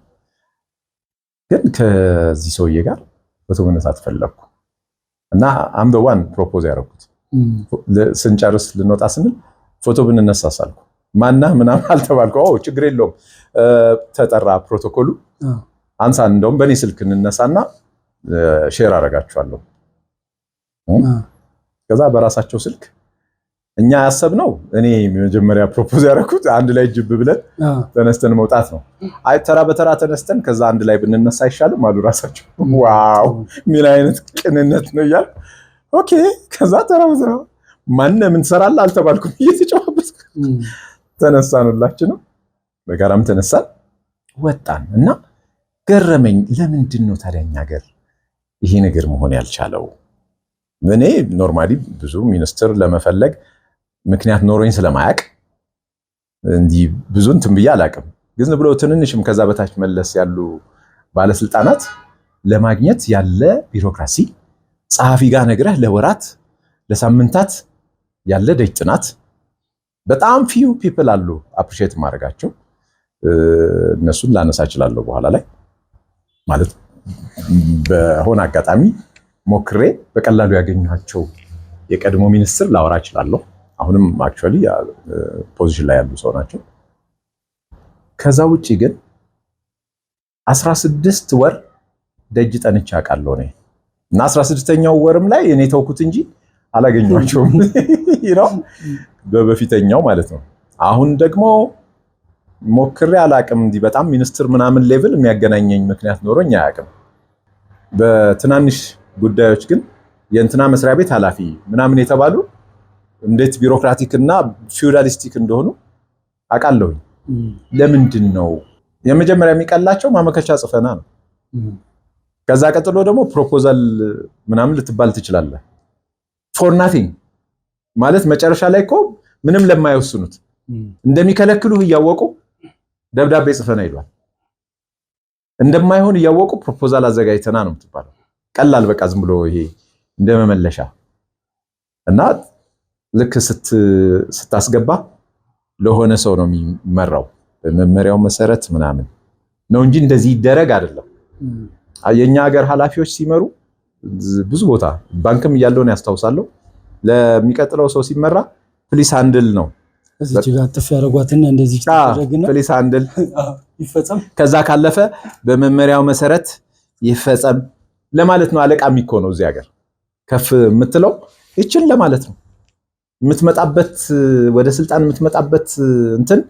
ግን ከዚህ ሰውዬ ጋር ፎቶ መነሳት ፈለኩ እና አም ዘ ዋን ፕሮፖዝ ያደረኩት። ስንጨርስ ልንወጣ ስንል ፎቶ ብንነሳስ አልኩ። ማና ምናምን አልተባልኩ። ችግር የለውም ተጠራ ፕሮቶኮሉ። አንሳን እንደውም በእኔ ስልክ እንነሳና ሼር አደርጋችኋለሁ። ከዛ በራሳቸው ስልክ እኛ ያሰብነው እኔ መጀመሪያ ፕሮፖዝ ያደረኩት አንድ ላይ ጅብ ብለን ተነስተን መውጣት ነው። አይ ተራ በተራ ተነስተን ከዛ አንድ ላይ ብንነሳ አይሻልም አሉ ራሳቸው። ዋው ምን አይነት ቅንነት ነው እያል ኦኬ። ከዛ ተራ በተራ ማን ምን ትሰራለህ አልተባልኩም። እየተጨዋወትን ተነሳን፣ ሁላችንም በጋራም ተነሳን ወጣን። እና ገረመኝ። ለምንድን ነው ታዲያ እኛ ሀገር ይሄ ነገር መሆን ያልቻለው? እኔ ኖርማሊ ብዙ ሚኒስትር ለመፈለግ ምክንያት ኖሮኝ ስለማያውቅ እንዲህ ብዙ እንትን ብዬ አላውቅም። ግን ብሎ ትንንሽም ከዛ በታች መለስ ያሉ ባለስልጣናት ለማግኘት ያለ ቢሮክራሲ፣ ጸሐፊ ጋር ነግረህ ለወራት ለሳምንታት ያለ ደጅ ጥናት በጣም ፊው ፒፕል አሉ አፕሪሼት ማድረጋቸው። እነሱን ላነሳ እችላለሁ በኋላ ላይ ማለት በሆነ አጋጣሚ ሞክሬ በቀላሉ ያገኘኋቸው የቀድሞ ሚኒስትር ላወራ እችላለሁ። አሁንም አክቹአሊ ፖዚሽን ላይ ያሉ ሰው ናቸው። ከዛ ውጪ ግን 16 ወር ደጅ ጠንቻ አውቃለሁ እኔ እና 16ኛው ወርም ላይ እኔ ተውኩት እንጂ አላገኘኋቸውም ይለው በበፊተኛው ማለት ነው። አሁን ደግሞ ሞክሬ አላቅም። እንዲህ በጣም ሚኒስትር ምናምን ሌቭል የሚያገናኘኝ ምክንያት ኖሮኝ አያውቅም። በትናንሽ ጉዳዮች ግን የእንትና መስሪያ ቤት ኃላፊ ምናምን የተባሉ እንዴት ቢሮክራቲክ እና ፊውዳሊስቲክ እንደሆኑ አውቃለሁኝ። ለምንድን ነው የመጀመሪያ የሚቀላቸው ማመልከቻ ጽፈና ነው። ከዛ ቀጥሎ ደግሞ ፕሮፖዛል ምናምን ልትባል ትችላለህ። ፎር ናቲንግ ማለት መጨረሻ ላይ እኮ ምንም ለማይወስኑት እንደሚከለክሉህ እያወቁ ደብዳቤ ጽፈና ይሏል። እንደማይሆን እያወቁ ፕሮፖዛል አዘጋጅተና ነው የምትባለው። ቀላል በቃ ዝም ብሎ ይሄ እንደመመለሻ እና ልክ ስታስገባ ለሆነ ሰው ነው የሚመራው በመመሪያው መሰረት ምናምን ነው እንጂ እንደዚህ ይደረግ አይደለም። የኛ ሀገር ኃላፊዎች ሲመሩ ብዙ ቦታ ባንክም እያለውን ያስታውሳለሁ። ለሚቀጥለው ሰው ሲመራ ፕሊስ ሃንድል ነው እዚህ ጋር ጥፍ ያደርጓትና እንደዚህ ተደረገና ፕሊስ ሃንድል ይፈጸም፣ ከዛ ካለፈ በመመሪያው መሰረት ይፈጸም ለማለት ነው። አለቃ ሚኮ ነው እዚህ ሀገር ከፍ የምትለው ይችን ለማለት ነው። የምትመጣበት ወደ ስልጣን የምትመጣበት እንትን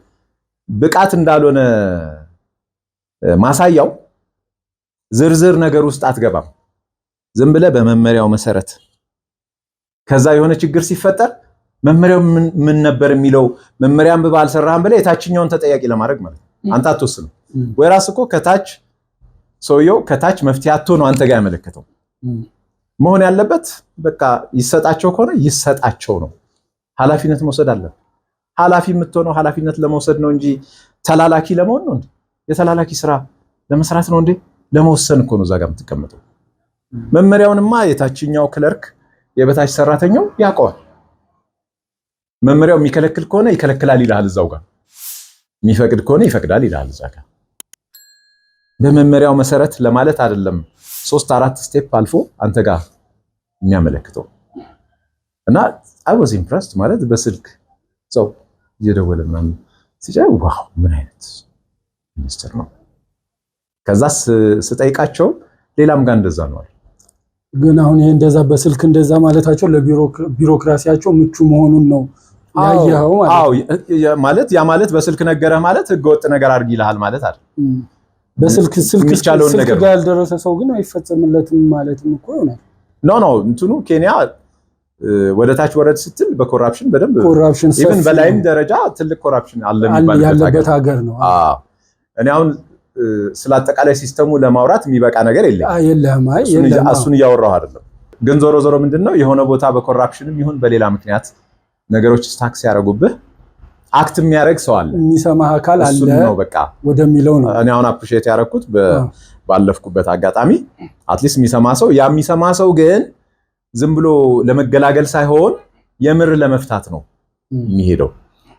ብቃት እንዳልሆነ ማሳያው ዝርዝር ነገር ውስጥ አትገባም። ዝም ብለህ በመመሪያው መሰረት ከዛ የሆነ ችግር ሲፈጠር መመሪያው ምን ነበር የሚለው መመሪያን አንብበህ አልሰራህም ብለህ የታችኛውን ተጠያቂ ለማድረግ ማለት ነው። አንተ አትወስንም ወይ ራስህ እኮ ከታች ሰውየው ከታች መፍትሄ አጥቶ ነው አንተ ጋር ያመለከተው። መሆን ያለበት በቃ ይሰጣቸው ከሆነ ይሰጣቸው ነው። ኃላፊነት መውሰድ አለብህ። ኃላፊ የምትሆነው ኃላፊነት ለመውሰድ ነው እንጂ ተላላኪ ለመሆን ነው እንዴ? የተላላኪ ስራ ለመስራት ነው እንዴ? ለመወሰን እኮ ነው እዛ ጋር የምትቀመጠው። መመሪያውንማ የታችኛው ክለርክ የበታች ሰራተኛው ያውቀዋል። መመሪያው የሚከለክል ከሆነ ይከለክላል ይልሃል እዛው ጋር፣ የሚፈቅድ ከሆነ ይፈቅዳል ይልሃል እዛ ጋር። በመመሪያው መሰረት ለማለት አይደለም 3-4 ስቴፕ አልፎ አንተ ጋር የሚያመለክተው። እና I was impressed ማለት በስልክ ሰው እየደወለ ምናምን ሲጨው ዋው ምን አይነት ሚኒስትር ነው። ከዛ ስጠይቃቸው ሌላም ጋር እንደዛ ነው። ግን አሁን ይሄ እንደዛ በስልክ እንደዛ ማለታቸው ለቢሮክራሲያቸው ምቹ መሆኑን ነው ያየኸው ማለት። አዎ ማለት ያ ማለት በስልክ ነገረህ ማለት ህገወጥ ነገር አድርግ ይልሃል ማለት አይደል። በስልክ ጋር ያልደረሰ ሰው ግን አይፈጸምለትም ማለትም እኮ ይሆናል። ኖ እንትኑ ኬንያ ወደ ታች ወረድ ስትል በኮራፕሽን በደንብ ኮራፕሽን ኢቭን በላይም ደረጃ ትልቅ ኮራፕሽን አለ የሚባልበት ሀገር ነው። እኔ አሁን ስለ አጠቃላይ ሲስተሙ ለማውራት የሚበቃ ነገር የለም። እሱን እያወራሁ አይደለም። ግን ዞሮ ዞሮ ምንድነው የሆነ ቦታ በኮራፕሽንም ይሁን በሌላ ምክንያት ነገሮች ስታክስ ያደርጉብህ አክት የሚያደርግ ሰው አለ፣ የሚሰማህ አካል አለ ነው በቃ ወደሚለው ነው። እኔ አሁን አፕሪሺየት ያደረኩት ባለፍኩበት አጋጣሚ አትሊስት የሚሰማ ሰው ግን ዝም ብሎ ለመገላገል ሳይሆን የምር ለመፍታት ነው የሚሄደው።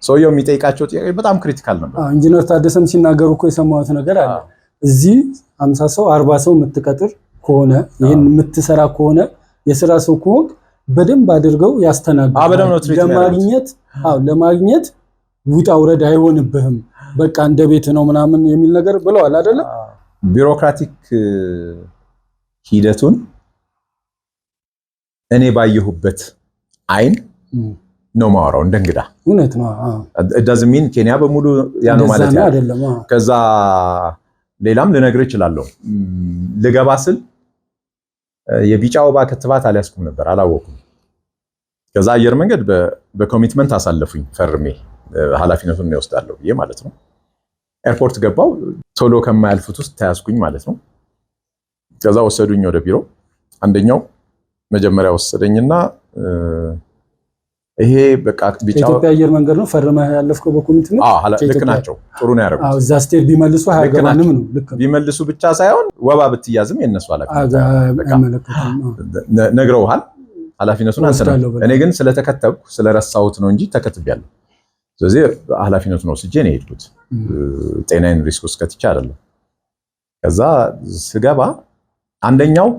ሰውየው የሚጠይቃቸው ጥያቄ በጣም ክሪቲካል ነበር። ኢንጂነር ታደሰም ሲናገሩ እኮ የሰማሁት ነገር አለ። እዚህ 50 ሰው 40 ሰው የምትቀጥር ከሆነ ይሄን የምትሰራ ከሆነ የሥራ ሰው ከሆነ በደንብ አድርገው ያስተናግዳሉ። ለማግኘት ውጣ ውረድ አይሆንብህም፣ በቃ እንደ ቤት ነው ምናምን የሚል ነገር ብለዋል አይደለ? ቢሮክራቲክ ሂደቱን እኔ ባየሁበት አይን ነው ማወራው እንደ እንግዳ። እውነት ነው። doesn't mean ኬንያ በሙሉ ያ ነው ማለት አይደለም። ከዛ ሌላም ልነግርህ እችላለሁ። ልገባ ስል የቢጫ ወባ ክትባት አልያዝኩም ነበር፣ አላወኩም። ከዛ አየር መንገድ በኮሚትመንት አሳለፉኝ ፈርሜ ኃላፊነቱን ነው ወስዳለሁ ብዬ ማለት ነው። ኤርፖርት ገባው፣ ቶሎ ከማያልፉት ውስጥ ተያዝኩኝ ማለት ነው። ከዛ ወሰዱኝ ወደ ቢሮ። አንደኛው መጀመሪያ ወሰደኝና ይሄ በቃ ቢጫው ኢትዮጵያ አየር መንገድ ነው ፈርመህ ያለፍከው በኮሚትመንት? ልክ ናቸው፣ ጥሩ ነው ያደረጉት። እዛ ስቴት ቢመልሱ ሃይገባንም ነው ልክ ቢመልሱ ብቻ ሳይሆን ወባ ብትያዝም የነሱ ነግረውሃል፣ ኃላፊነቱን አንስተናል። እኔ ግን ስለተከተብኩ ስለረሳሁት ነው እንጂ ተከትቤያለሁ። ስለዚህ ኃላፊነቱን ወስጄ ነው የሄድኩት። ጤናዬን ሪስክ ውስጥ ከትቼ አይደለም። ከዛ ስገባ አንደኛው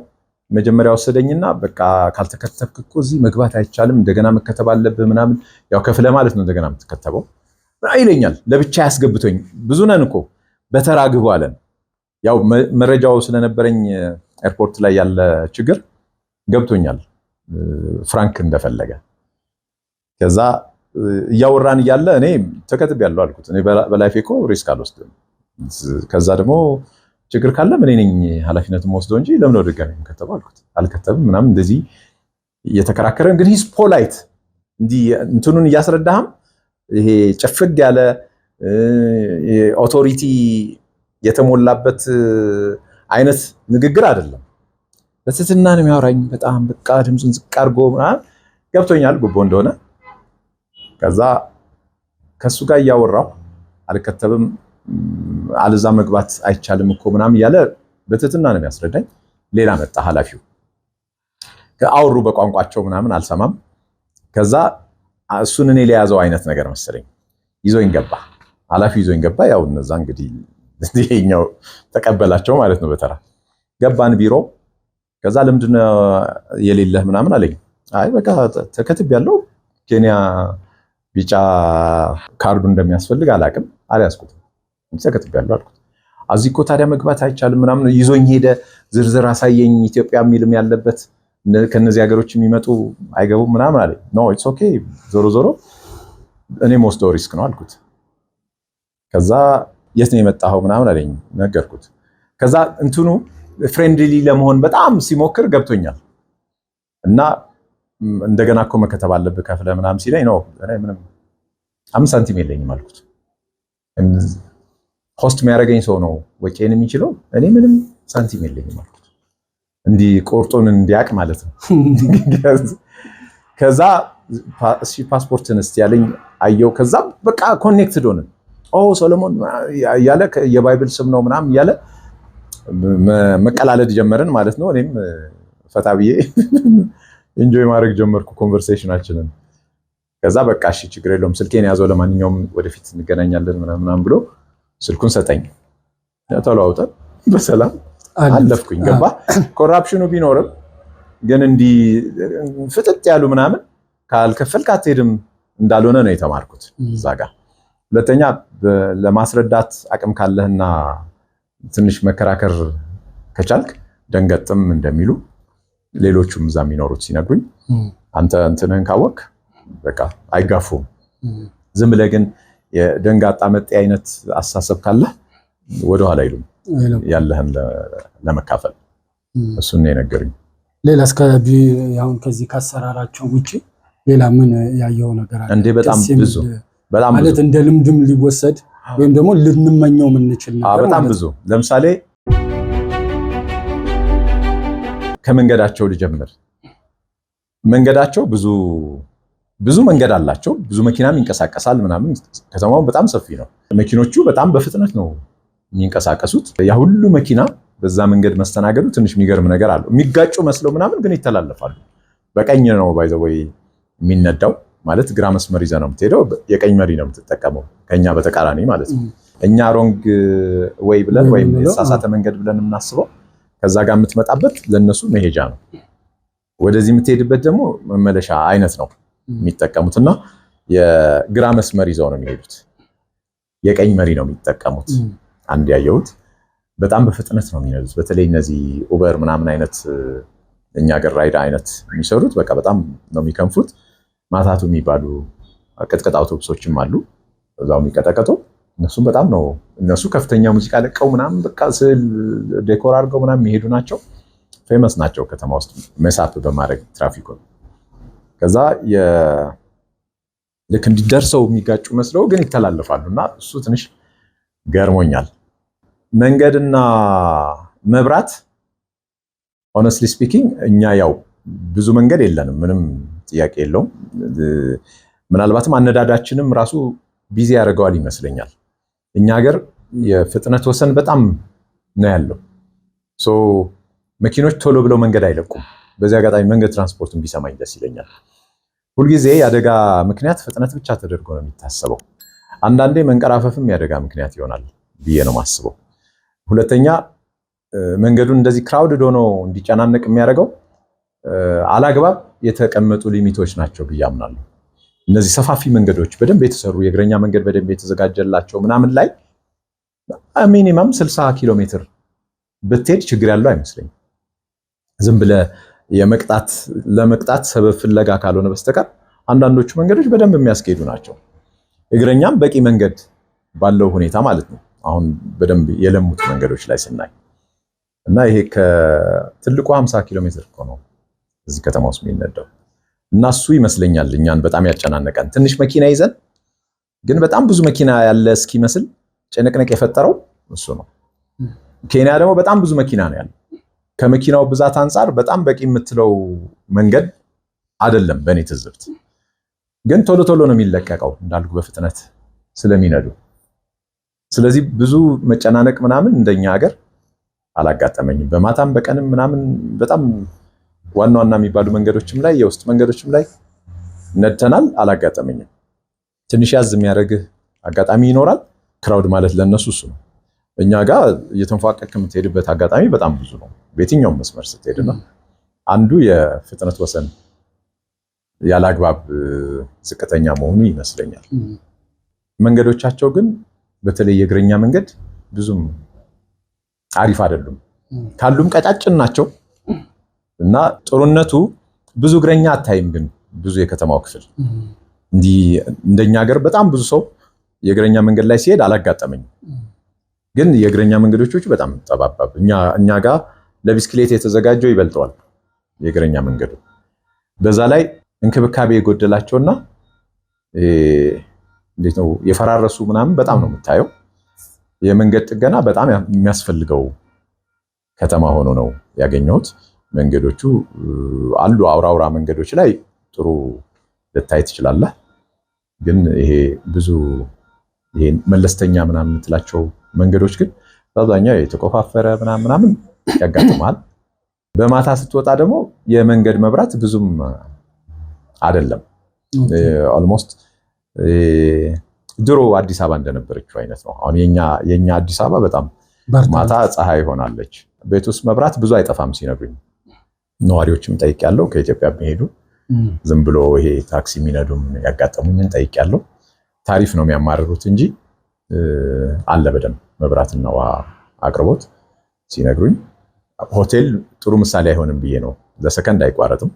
መጀመሪያ ወሰደኝና በቃ ካልተከተብክ እኮ እዚህ መግባት አይቻልም፣ እንደገና መከተብ አለብህ ምናምን። ያው ከፍለ ማለት ነው እንደገና የምትከተበው ይለኛል። ለብቻ ያስገብቶኝ ብዙ ነን እኮ በተራ ግቡ አለን። ያው መረጃው ስለነበረኝ ኤርፖርት ላይ ያለ ችግር ገብቶኛል፣ ፍራንክ እንደፈለገ። ከዛ እያወራን እያለ እኔ ተከትቤያለሁ አልኩት። እኔ በላይፌ እኮ ሪስክ አልወስድም። ከዛ ደግሞ ችግር ካለ ምን ነኝ ኃላፊነቱን ወስደው እንጂ ለምን ወደ ጋር ከተባልኩ አልኩት። አልከተብም ምናምን እንደዚህ እየተከራከረን፣ ግን ሂስ ፖላይት እንዲህ እንትኑን እያስረዳህም ይሄ ጭፍግ ያለ ኦቶሪቲ የተሞላበት አይነት ንግግር አይደለም። በትህትና ነው የሚያወራኝ። በጣም በቃ ድምፁን ዝቅ አድርጎ ምናምን ገብቶኛል ጉቦ እንደሆነ። ከዛ ከሱ ጋር እያወራሁ አልከተብም አለዛ መግባት አይቻልም እኮ ምናምን እያለ በትህትና ነው የሚያስረዳኝ። ሌላ መጣ ኃላፊው። አወሩ በቋንቋቸው ምናምን አልሰማም። ከዛ እሱን እኔ ለያዘው አይነት ነገር መሰለኝ ይዞኝ ገባ። ኃላፊው ይዞኝ ገባ። ያው እነዛ እንግዲህ ይሄኛው ተቀበላቸው ማለት ነው። በተራ ገባን ቢሮ። ከዛ ለምንድነው የሌለህ ምናምን አለኝ። አይ በቃ ተከትቤያለሁ፣ ኬንያ ቢጫ ካርዱ እንደሚያስፈልግ አላቅም፣ አልያዝኩትም፣ ተከትቤያለሁ አልኩት። እዚህ እኮ ታዲያ መግባት አይቻልም ምናምን ይዞኝ ሄደ። ዝርዝር አሳየኝ፣ ኢትዮጵያ የሚልም ያለበት ከነዚህ ሀገሮች የሚመጡ አይገቡም ምናምን አለኝ። ኖ ኢትስ ኦኬ፣ ዞሮ ዞሮ እኔም ወስደው ሪስክ ነው አልኩት። ከዛ የት ነው የመጣኸው ምናምን አለኝ፣ ነገርኩት። ከዛ እንትኑ ፍሬንድሊ ለመሆን በጣም ሲሞክር ገብቶኛል። እና እንደገና እኮ መከተብ አለብህ ከፍለህ ምናምን ሲለኝ ነው እኔ ምንም 5 ሳንቲም የለኝም አልኩት። ሆስት የሚያደርገኝ ሰው ነው ወጪን የሚችለው፣ እኔ ምንም ሳንቲም የለኝም አልኩት። እንዲህ ቁርጡን እንዲያቅ ማለት ነው። ከዛ ፓስፖርትን እስቲ ያለኝ አየው። ከዛ በቃ ኮኔክትድ ሆነን ሰሎሞን ያለ የባይብል ስም ነው ምናምን ያለ መቀላለድ ጀመርን ማለት ነው። እኔም ፈታ ብዬ ኢንጆይ ማድረግ ጀመርኩ ኮንቨርሴሽናችንን። ከዛ በቃ እሺ ችግር የለውም ስልኬን ያዘው፣ ለማንኛውም ወደፊት እንገናኛለን ምናምን ብሎ ስልኩን ሰጠኝ። ተለዋውጠን በሰላም አለፍኩኝ። ገባ ኮራፕሽኑ ቢኖርም ግን እንዲህ ፍጥጥ ያሉ ምናምን ካልከፈልክ አትሄድም እንዳልሆነ ነው የተማርኩት እዛ ጋር። ሁለተኛ ለማስረዳት አቅም ካለህና ትንሽ መከራከር ከቻልክ ደንገጥም እንደሚሉ ሌሎቹም እዛ የሚኖሩት ሲነግሩኝ፣ አንተ እንትንህን ካወቅ በቃ አይጋፉም። ዝም ብለህ ግን የደንጋጣ መጤ አይነት አስተሳሰብ ካለህ ወደኋላ አይሉም ያለህን ለመካፈል። እሱን ነው የነገሩኝ። ሌላ አሁን ከዚህ ካሰራራቸው ውጪ ሌላ ምን ያየው ነገር አለ? እንዴ በጣም ብዙ ማለት እንደ ልምድም ሊወሰድ ወይም ደግሞ ልንመኘው የምንችል ነገር በጣም ብዙ። ለምሳሌ ከመንገዳቸው ልጀምር። መንገዳቸው ብዙ መንገድ አላቸው። ብዙ መኪናም ይንቀሳቀሳል ምናምን። ከተማው በጣም ሰፊ ነው። መኪኖቹ በጣም በፍጥነት ነው የሚንቀሳቀሱት። ያ ሁሉ መኪና በዛ መንገድ መስተናገዱ ትንሽ የሚገርም ነገር አለው። የሚጋጩ መስለው ምናምን ግን ይተላለፋሉ። በቀኝ ነው ባይ ዘ ወይ የሚነዳው ማለት ግራ መስመር ይዘህ ነው የምትሄደው። የቀኝ መሪ ነው የምትጠቀመው ከኛ በተቃራኒ ማለት ነው። እኛ ሮንግ ወይ ብለን ወይም የተሳሳተ መንገድ ብለን የምናስበው ከዛ ጋር የምትመጣበት ለነሱ መሄጃ ነው። ወደዚህ የምትሄድበት ደግሞ መመለሻ አይነት ነው የሚጠቀሙትና የግራ መስመር ይዘው ነው የሚሄዱት። የቀኝ መሪ ነው የሚጠቀሙት። አንድ ያየሁት በጣም በፍጥነት ነው የሚነዱት። በተለይ እነዚህ ኡበር ምናምን አይነት እኛ ሀገር ራይድ አይነት የሚሰሩት በቃ በጣም ነው የሚከንፉት። ማታቱ የሚባሉ ቅጥቅጥ አውቶቡሶችም አሉ እዛው የሚቀጠቀጡ። እነሱም በጣም ነው እነሱ ከፍተኛ ሙዚቃ ለቀው ምናምን በቃ ስዕል ዴኮር አድርገው ምናምን የሚሄዱ ናቸው። ፌመስ ናቸው ከተማ ውስጥ መሳፕ በማድረግ ትራፊኩን። ከዛ ልክ እንዲደርሰው የሚጋጩ መስለው ግን ይተላለፋሉ እና እሱ ትንሽ ገርሞኛል። መንገድና መብራት ሆነስትሊ ስፒኪንግ እኛ ያው ብዙ መንገድ የለንም፣ ምንም ጥያቄ የለውም። ምናልባትም አነዳዳችንም ራሱ ቢዚ ያደርገዋል ይመስለኛል። እኛ ሀገር የፍጥነት ወሰን በጣም ነው ያለው። መኪኖች ቶሎ ብለው መንገድ አይለቁም። በዚህ አጋጣሚ መንገድ ትራንስፖርትን ቢሰማኝ ደስ ይለኛል። ሁልጊዜ የአደጋ ምክንያት ፍጥነት ብቻ ተደርጎ ነው የሚታሰበው። አንዳንዴ መንቀራፈፍም የአደጋ ምክንያት ይሆናል ብዬ ነው የማስበው። ሁለተኛ መንገዱን እንደዚህ ክራውድድ ሆኖ እንዲጨናነቅ የሚያደርገው አላግባብ የተቀመጡ ሊሚቶች ናቸው ብዬ አምናለሁ። እነዚህ ሰፋፊ መንገዶች በደንብ የተሰሩ የእግረኛ መንገድ በደንብ የተዘጋጀላቸው ምናምን ላይ ሚኒመም 60 ኪሎ ሜትር ብትሄድ ችግር ያለው አይመስለኝም። ዝም ብለህ ለመቅጣት ሰበብ ፍለጋ ካልሆነ በስተቀር አንዳንዶቹ መንገዶች በደንብ የሚያስኬዱ ናቸው። እግረኛም በቂ መንገድ ባለው ሁኔታ ማለት ነው። አሁን በደንብ የለሙት መንገዶች ላይ ስናይ እና ይሄ ከትልቁ 50 ኪሎ ሜትር እኮ ነው እዚህ ከተማ ውስጥ የሚነዳው እና እሱ ይመስለኛል እኛን በጣም ያጨናነቀን። ትንሽ መኪና ይዘን ግን በጣም ብዙ መኪና ያለ እስኪመስል ጭንቅንቅ የፈጠረው እሱ ነው። ኬንያ ደግሞ በጣም ብዙ መኪና ነው ያለው። ከመኪናው ብዛት አንጻር በጣም በቂ የምትለው መንገድ አይደለም በእኔ ትዝብት። ግን ቶሎ ቶሎ ነው የሚለቀቀው እንዳልኩ በፍጥነት ስለሚነዱ። ስለዚህ ብዙ መጨናነቅ ምናምን እንደኛ ሀገር አላጋጠመኝም። በማታም በቀንም ምናምን በጣም ዋና ዋና የሚባሉ መንገዶችም ላይ የውስጥ መንገዶችም ላይ ነድተናል፣ አላጋጠመኝም። ትንሽ ያዝ የሚያደርግህ አጋጣሚ ይኖራል። ክራውድ ማለት ለነሱ እሱ ነው። እኛ ጋር እየተንፏቀቅ የምትሄድበት አጋጣሚ በጣም ብዙ ነው በየትኛውም መስመር ስትሄድና አንዱ የፍጥነት ወሰን ያላግባብ ዝቅተኛ መሆኑ ይመስለኛል። መንገዶቻቸው ግን በተለይ የእግረኛ መንገድ ብዙም አሪፍ አይደሉም። ካሉም ቀጫጭን ናቸው እና ጥሩነቱ ብዙ እግረኛ አታይም። ግን ብዙ የከተማው ክፍል እንዲህ እንደኛ ሀገር በጣም ብዙ ሰው የእግረኛ መንገድ ላይ ሲሄድ አላጋጠመኝም። ግን የእግረኛ መንገዶቹ በጣም ጠባብ፣ እኛ ጋር ለቢስክሌት የተዘጋጀው ይበልጠዋል የእግረኛ መንገዱ። በዛ ላይ እንክብካቤ የጎደላቸውና እንዴት ነው የፈራረሱ ምናምን በጣም ነው የምታየው። የመንገድ ጥገና በጣም የሚያስፈልገው ከተማ ሆኖ ነው ያገኘሁት። መንገዶቹ አሉ አውራውራ መንገዶች ላይ ጥሩ ልታይ ትችላለህ። ግን ይሄ ብዙ ይሄ መለስተኛ ምናምን የምትላቸው መንገዶች ግን በአብዛኛው የተቆፋፈረ ምናምን ያጋጥማል። በማታ ስትወጣ ደግሞ የመንገድ መብራት ብዙም አይደለም። ኦልሞስት ድሮ አዲስ አበባ እንደነበረችው አይነት ነው። አሁን የኛ አዲስ አበባ በጣም ማታ ፀሐይ ሆናለች። ቤት ውስጥ መብራት ብዙ አይጠፋም ሲነግሩኝ ነዋሪዎችም ጠይቄያለሁ። ከኢትዮጵያ የሚሄዱ ዝም ብሎ ይሄ ታክሲ የሚነዱም ያጋጠሙኝን ጠይቄያለሁ። ታሪፍ ነው የሚያማርሩት እንጂ አለ በደንብ መብራትና ውሃ አቅርቦት ሲነግሩኝ። ሆቴል ጥሩ ምሳሌ አይሆንም ብዬ ነው። ለሰከንድ አይቋረጥም።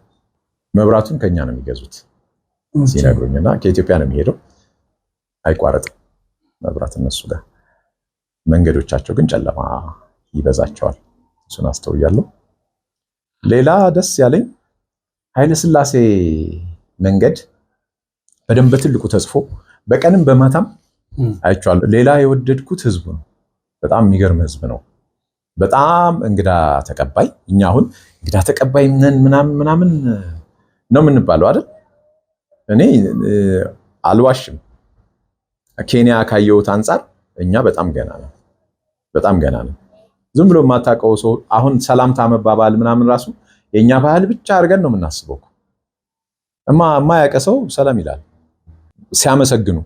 መብራቱን ከኛ ነው የሚገዙት ሲነግሩኝና ከኢትዮጵያ ነው የሚሄደው። አይቋረጥም መብራት እነሱ ጋር። መንገዶቻቸው ግን ጨለማ ይበዛቸዋል። እሱን አስተውያለሁ። ሌላ ደስ ያለኝ ኃይለ ሥላሴ መንገድ በደንብ በትልቁ ተጽፎ በቀንም በማታም አይቼዋለሁ። ሌላ የወደድኩት ህዝቡ ነው። በጣም የሚገርም ህዝብ ነው። በጣም እንግዳ ተቀባይ። እኛ አሁን እንግዳ ተቀባይ ነን ምናምን ነው የምንባለው አይደል? እኔ አልዋሽም። ኬንያ ካየሁት አንጻር እኛ በጣም ገና ነው። በጣም ገና ነው። ዝም ብሎ የማታውቀው ሰው አሁን ሰላምታ መባባል ምናምን ራሱ የኛ ባህል ብቻ አድርገን ነው የምናስበው። የማያውቅ ሰው ሰላም ይላል። ሲያመሰግኑ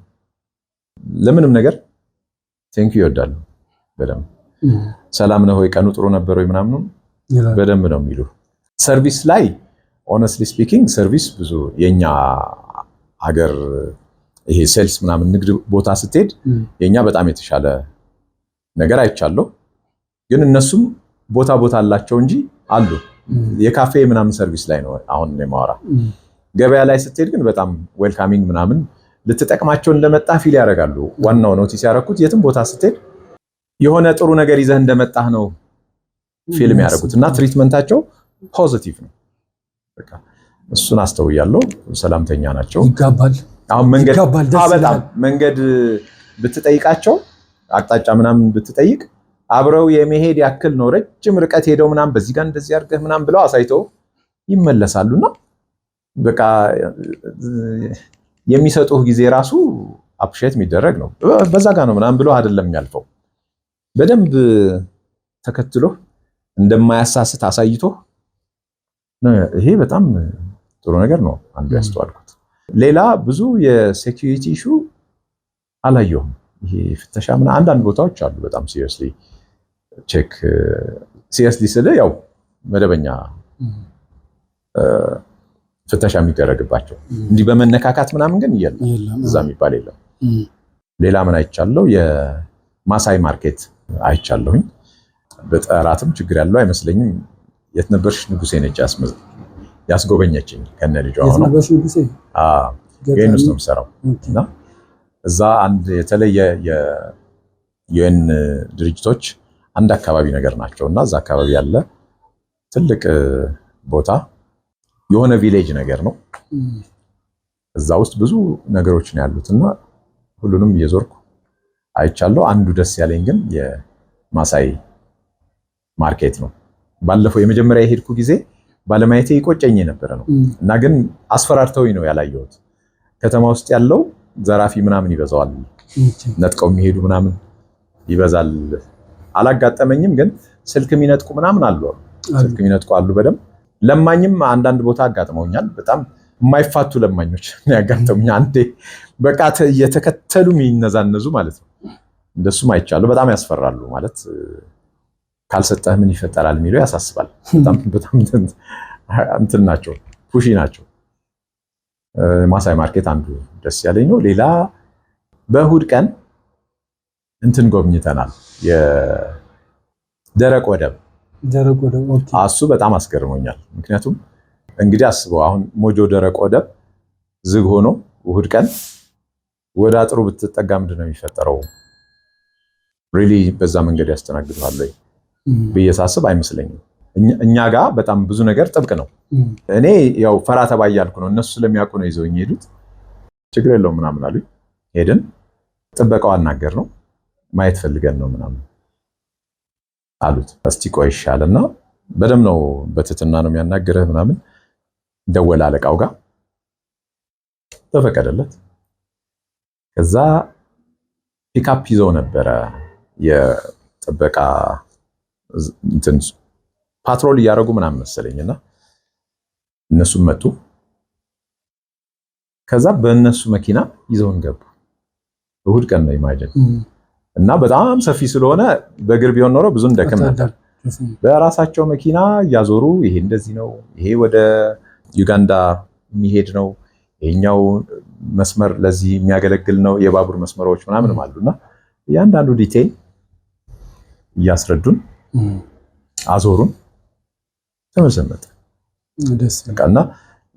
ለምንም ነገር ቴንኪው ይወዳሉ። በደንብ ሰላም ነው ወይ ቀኑ ጥሩ ነበር ወይ ምናምን በደንብ ነው የሚሉ። ሰርቪስ ላይ ሆነስትሊ ስፒኪንግ ሰርቪስ ብዙ የኛ ሀገር ይሄ ሴልስ ምናምን ንግድ ቦታ ስትሄድ የኛ በጣም የተሻለ ነገር አይቻለሁ። ግን እነሱም ቦታ አላቸው እንጂ አሉ። የካፌ ምናምን ሰርቪስ ላይ ነው አሁን የማወራ። ገበያ ላይ ስትሄድ ግን በጣም ዌልካሚንግ ምናምን ልትጠቅማቸው እንደመጣ ፊል ያደርጋሉ። ዋናው ኖቲስ ያደረኩት የትም ቦታ ስትሄድ የሆነ ጥሩ ነገር ይዘህ እንደመጣህ ነው ፊልም ያደርጉት እና ትሪትመንታቸው ፖዚቲቭ ነው። በቃ እሱን አስተውያለሁ። ሰላምተኛ ናቸው። ይጋባል። አሁን መንገድ ብትጠይቃቸው አቅጣጫ ምናምን ብትጠይቅ አብረው የመሄድ ያክል ነው። ረጅም ርቀት ሄደው ምናምን በዚህ ጋር እንደዚህ አድርገህ ምናምን ብለው አሳይተው ይመለሳሉና በቃ የሚሰጡህ ጊዜ ራሱ አፕሪሼት የሚደረግ ነው። በዛ ጋር ነው ምናምን ብሎ አይደለም የሚያልፈው። በደንብ ተከትሎ እንደማያሳስት አሳይቶ ይሄ በጣም ጥሩ ነገር ነው አንዱ ያስተዋልኩት። ሌላ ብዙ የሴኩሪቲ ኢሹ አላየሁም። ይሄ ፍተሻ ምናምን አንዳንድ ቦታዎች አሉ በጣም ሲሪየስሊ ቼክ ሲሪየስሊ ስለ ያው መደበኛ ፍተሻ የሚደረግባቸው እንዲህ በመነካካት ምናምን ግን የለም። እዛ የሚባል የለም። ሌላ ምን አይቻለሁ? የማሳይ ማርኬት አይቻለሁኝ። በጠራትም ችግር ያለው አይመስለኝም። የት ነበርሽ ንጉሴ ነች ያስጎበኘችኝ ከነ ልጇ ሆኖ ዩኤን ውስጥ ነው የምሰራው እና እዛ አንድ የተለየ የዩኤን ድርጅቶች አንድ አካባቢ ነገር ናቸው እና እዛ አካባቢ ያለ ትልቅ ቦታ የሆነ ቪሌጅ ነገር ነው። እዛ ውስጥ ብዙ ነገሮች ነው ያሉት እና ሁሉንም እየዞርኩ አይቻለሁ። አንዱ ደስ ያለኝ ግን የማሳይ ማርኬት ነው። ባለፈው የመጀመሪያ የሄድኩ ጊዜ ባለማየቴ ይቆጨኝ የነበረ ነው እና ግን አስፈራርተውኝ ነው ያላየሁት። ከተማ ውስጥ ያለው ዘራፊ ምናምን ይበዛዋል፣ ነጥቀው የሚሄዱ ምናምን ይበዛል። አላጋጠመኝም፣ ግን ስልክ የሚነጥቁ ምናምን አሉ። ስልክ የሚነጥቁ አሉ በደንብ። ለማኝም አንዳንድ ቦታ አጋጥመውኛል። በጣም የማይፋቱ ለማኞች ያጋጠሙኝ። አንዴ በቃ እየተከተሉ የሚነዛነዙ ማለት ነው። እንደሱም አይቻለሁ። በጣም ያስፈራሉ ማለት ካልሰጠህ ምን ይፈጠራል የሚለው ያሳስባል። በጣም እንትን ናቸው፣ ፑሺ ናቸው። ማሳይ ማርኬት አንዱ ደስ ያለኝ ነው። ሌላ በእሑድ ቀን እንትን ጎብኝተናል፣ የደረቅ ወደብ። እሱ በጣም አስገርሞኛል። ምክንያቱም እንግዲህ አስበው አሁን ሞጆ ደረቅ ወደብ ዝግ ሆኖ እሑድ ቀን ወደ አጥሩ ብትጠጋ ምንድን ነው የሚፈጠረው? ሪሊ በዛ መንገድ ያስተናግዱሃል ወይ ብዬ ሳስብ አይመስለኝም። እኛ ጋር በጣም ብዙ ነገር ጥብቅ ነው። እኔ ያው ፈራ ተባ እያልኩ ነው፣ እነሱ ስለሚያውቁ ነው ይዘውኝ ሄዱት። ችግር የለውም ምናምን አሉኝ። ሄድን። ጥበቃው አናገር ነው ማየት ፈልገን ነው ምናምን አሉት። እስቲ ቆይ ይሻልና በደም ነው በትትና ነው የሚያናገረህ ምናምን። ደወለ አለቃው ጋር ተፈቀደለት። ከዛ ፒካፕ ይዘው ነበረ የጥበቃ እንትን ፓትሮል እያደረጉ ምናምን መሰለኝና እነሱም መጡ። ከዛ በእነሱ መኪና ይዘውን ገቡ። እሁድ ቀን ነው ኢማጂን። እና በጣም ሰፊ ስለሆነ በእግር ቢሆን ኖሮ ብዙ እንደከም ነበር። በራሳቸው መኪና እያዞሩ ይሄ እንደዚህ ነው፣ ይሄ ወደ ዩጋንዳ የሚሄድ ነው፣ ይሄኛው መስመር ለዚህ የሚያገለግል ነው፣ የባቡር መስመሮች ምናምን አሉና እያንዳንዱ ዲቴይል እያስረዱን አዞሩን። ተመልሰን መጣ ደስ እና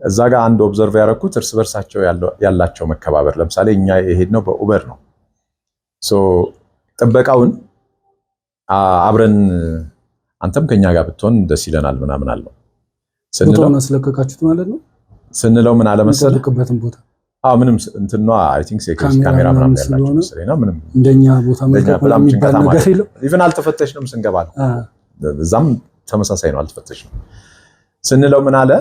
እዛ ጋር አንድ ኦብዘርቭ ያደረኩት እርስ በርሳቸው ያላቸው መከባበር። ለምሳሌ እኛ የሄድነው በኡበር ነው። ሶ ጥበቃውን አብረን አንተም ከኛ ጋር ብትሆን ደስ ይለናል ምናምን አለው ቦታውን አስለቀቃችሁት ማለት ነው ስንለው ምን አለ መሰለህ የምትለቅበትን ቦታ ምንም እንትኗ አይ ቲንክ ሴኩሪቲ ካሜራ ምናምን ያላችሁ መሰለኝና ምንም እንደኛ ቦታ በጣም የሚባል ነገር የለም። ኢቭን አልተፈተሽንም ስንገባ ነው። እዛም ተመሳሳይ ነው አልተፈተሽንም ስንለው ምን አለ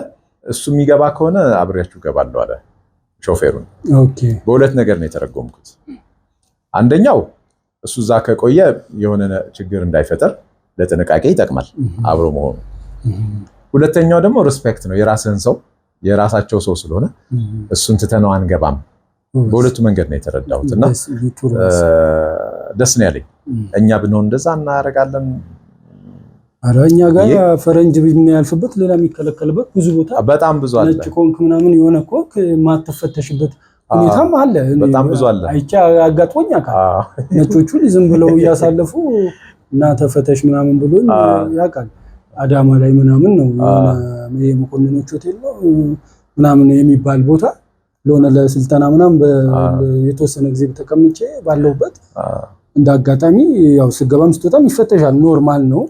እሱ የሚገባ ከሆነ አብሬያችሁ ገባለሁ አለ ሾፌሩን። ኦኬ በሁለት ነገር ነው የተረጎምኩት። አንደኛው እሱ እዛ ከቆየ የሆነ ችግር እንዳይፈጠር ለጥንቃቄ ይጠቅማል አብሮ መሆኑ። ሁለተኛው ደግሞ ሪስፔክት ነው፣ የራስህን ሰው የራሳቸው ሰው ስለሆነ እሱን ትተነው አንገባም። በሁለቱ መንገድ ነው የተረዳሁት እና ደስ ነው ያለኝ። እኛ ብንሆን እንደዛ እናደርጋለን። ኧረ እኛ ጋር ፈረንጅ የሚያልፍበት ሌላ የሚከለከልበት ብዙ ቦታ በጣም ብዙ አለ። ነጭ ኮንክ ምናምን የሆነ ኮንክ ማተፈተሽበት ሁኔታም አለ። በጣም ብዙ አለ። አይቻ አጋጥሞኛ ነጮቹ ዝም ብለው እያሳለፉ እና ተፈተሽ ምናምን ብሎ ያውቃል። አዳማ ላይ ምናምን ነው የመኮንኖች ሆቴል ነው ምናምን የሚባል ቦታ ለሆነ ለስልጠና ምናምን የተወሰነ ጊዜ ተቀምጬ ባለሁበት እንደ አጋጣሚ ያው ስገባም ስትወጣም ይፈተሻል። ኖርማል ነው።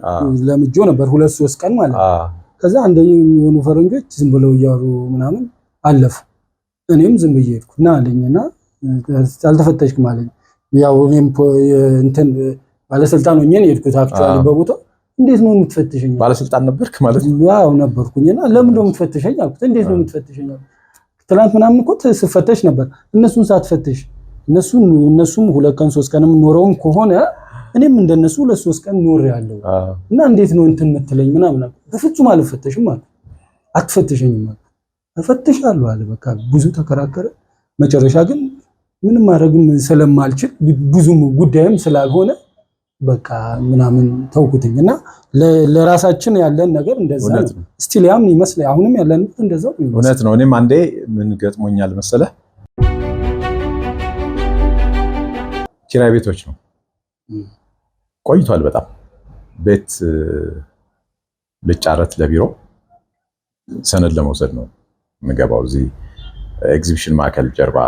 ለምጆ ነበር 2-3 ቀን ማለት ነው። ከዛ አንደኛው የሚሆኑ ፈረንጆች ዝም ብለው እያወሩ ምናምን አለፉ። እኔም ዝም ብዬ ሄድኩ እና አለኝና አልተፈተሽክም አለኝ። ያው እኔም እንትን ባለስልጣን ሆኜ ነው የሄድኩት አክቹአሊ በቦታው። እንዴት ነው የምትፈትሸኝ? ባለስልጣን ነበርክ ማለት ነው? ያው ነበርኩኝና ለምን ነው የምትፈትሸኝ አልኩት። እንዴት ነው የምትፈትሸኝ? ትናንት ምናምን እኮ ስትፈተሽ ነበር። እነሱን ሳትፈትሽ እነሱም 2 ቀን 3 ቀንም ኖረውም ከሆነ እኔም እንደነሱ 2-3 ቀን ኖር ያለው እና እንዴት ነው እንትን የምትለኝ ምናምን አልኩት። በፍጹም አልፈተሽም አለ። አትፈትሸኝም አለ። እፈትሻለሁ አለ። በቃ ብዙ ተከራከረ። መጨረሻ ግን ምንም ማድረግም ስለማልችል ብዙም ጉዳይም ስላልሆነ በቃ ምናምን ተውኩትኝና ለራሳችን ያለን ነገር እንደዛ ነው። ስቲል ያም ይመስላል አሁንም ያለን እንደዛው ነው። እውነት ነው። እኔም አንዴ ምን ገጥሞኛል መሰለህ? ኪራይ ቤቶች ነው ቆይቷል። በጣም ቤት ልጫረት ለቢሮ ሰነድ ለመውሰድ ነው የምገባው። እዚህ ኤግዚቢሽን ማዕከል ጀርባ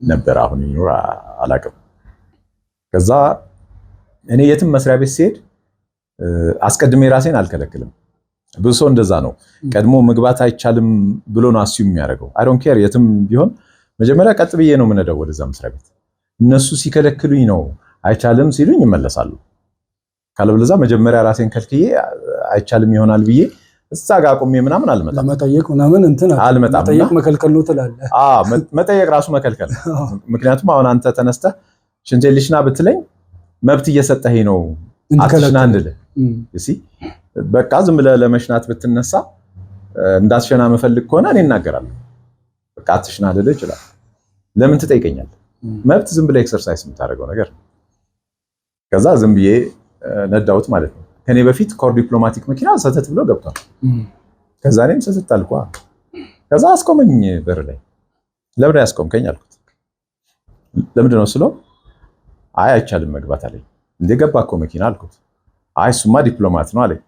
ነበር። አሁን ይኖር አላውቅም። ከዛ እኔ የትም መስሪያ ቤት ሲሄድ አስቀድሜ ራሴን አልከለክልም። ብዙ ሰው እንደዛ ነው። ቀድሞ መግባት አይቻልም ብሎ ነው አስዩም የሚያደርገው። አይ ዶንት ኬር የትም ቢሆን መጀመሪያ ቀጥ ብዬ ነው የምነዳው ወደዛ መስሪያ ቤት። እነሱ ሲከለክሉኝ ነው አይቻልም ሲሉኝ ይመለሳሉ። ካለበለዚያ መጀመሪያ ራሴን ከልክዬ አይቻልም ይሆናል ብዬ እዛ ጋር ቆሜ ምናምን አልመጣም። ለመጠየቅ ምናምን እንትን አልመጣም። መጠየቅ መከልከል ነው ትላለህ? መጠየቅ ራሱ መከልከል። ምክንያቱም አሁን አንተ ተነስተህ ሽንቴን ልሽና ብትለኝ መብት እየሰጠህ ነው አትሽና እንድልህ። እሺ በቃ ዝም ብለህ ለመሽናት ብትነሳ እንዳትሸና መፈልግ ከሆነ እኔ እናገራለሁ። በቃ አትሽና ልልህ ይችላል። ለምን ትጠይቀኛለህ? መብት ዝም ብለህ ኤክሰርሳይዝ የምታደርገው ነገር። ከዛ ዝም ብዬ ነዳሁት ማለት ነው። ከኔ በፊት ኮር ዲፕሎማቲክ መኪና ሰተት ብሎ ገብቷል። ከዛ እኔም ሰተት አልኩ። ከዛ አስቆመኝ በር ላይ። ለምን ያስቆምከኝ አልኩት። ለምንድን ነው ስለው አይ አይቻልም መግባት አለኝ። እንደ ገባ እኮ መኪና አልኩት። አይ እሱማ ዲፕሎማት ነው አለኝ።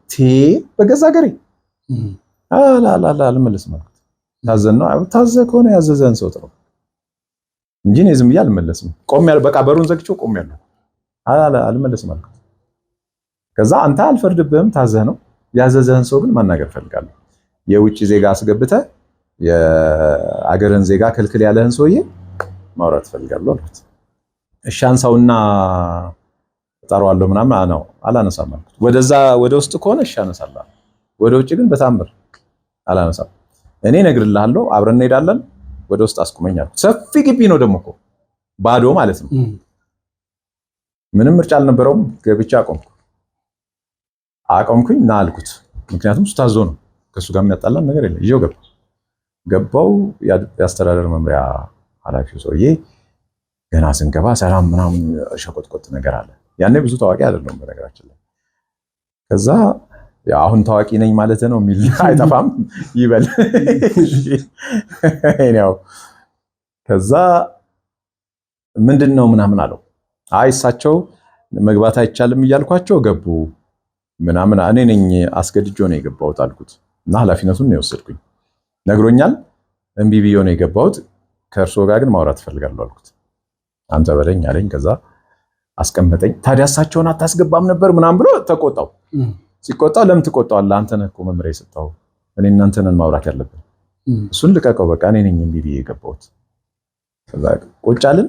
በገዛ ሀገሬ አልመለስም አልኩት። ታዘን ነው ታዘህ ከሆነ ያዘዘን ሰው ጥሩ እንጂ እኔ ዝም ብዬ አልመለስም። ቆሜያለሁ። በቃ በሩን ዘግቼው ቆሜያለሁ። አልመለስም አልኩት። ከዛ አንተ አልፈርድብህም ታዘህ ነው፣ ያዘዘህን ሰው ግን ማናገር ፈልጋለሁ። የውጭ ዜጋ አስገብተህ የአገርን ዜጋ ክልክል ያለህን ሰውዬ ማውራት ፈልጋለሁ አልኩት። እሺ አንሳውና እጠራዋለሁ ምናምን ነው። አላነሳም አልኩት። ወደ ውስጥ ከሆነ እሺ አነሳለሁ፣ ወደ ውጭ ግን በታምር አላነሳም። እኔ እነግርልሃለሁ፣ አብረን እንሄዳለን። ወደ ውስጥ አስቁመኝ አልኩት። ሰፊ ግቢ ነው ደግሞ እኮ ባዶ ማለት ነው። ምንም ምርጫ አልነበረውም። ገብቼ አቆምኩኝ እና አልኩት። ምክንያቱም እሱ ታዞ ነው፣ ከእሱ ጋር የሚያጣላን ነገር የለም። ይዤው ገባው። የአስተዳደር መምሪያ ኃላፊው ሰውዬ ገና ስንገባ ሰላም ምናምን ሸቆጥቆጥ ነገር አለ። ያኔ ብዙ ታዋቂ አይደለም በነገራችን ላይ። ከዛ አሁን ታዋቂ ነኝ ማለት ነው የሚል አይጠፋም ይበል። ከዛ ምንድነው ምናምን አለው። አይ እሳቸው መግባት አይቻልም እያልኳቸው ገቡ ምናምን፣ እኔ ነኝ አስገድጆ ነው የገባሁት አልኩት። እና ኃላፊነቱን ነው የወሰድኩኝ። ነግሮኛል፣ እምቢ ብዬ ነው የገባሁት። ከእርሶ ጋር ግን ማውራት እፈልጋለሁ አልኩት። አንተ በለኝ አለኝ። ከዛ አስቀመጠኝ። ታዲያ እሳቸውን አታስገባም ነበር ምናምን ብሎ ተቆጣው። ሲቆጣው ለምን ትቆጣዋለህ? አንተ ነህ እኮ መምሪያ የሰጠኸው፣ እኔ እናንተ ነን ማውራት ያለብን። እሱን ልቀቀው በቃ፣ እኔ ነኝ እምቢ ብዬ የገባሁት። ከዛ ቁጭ አልን።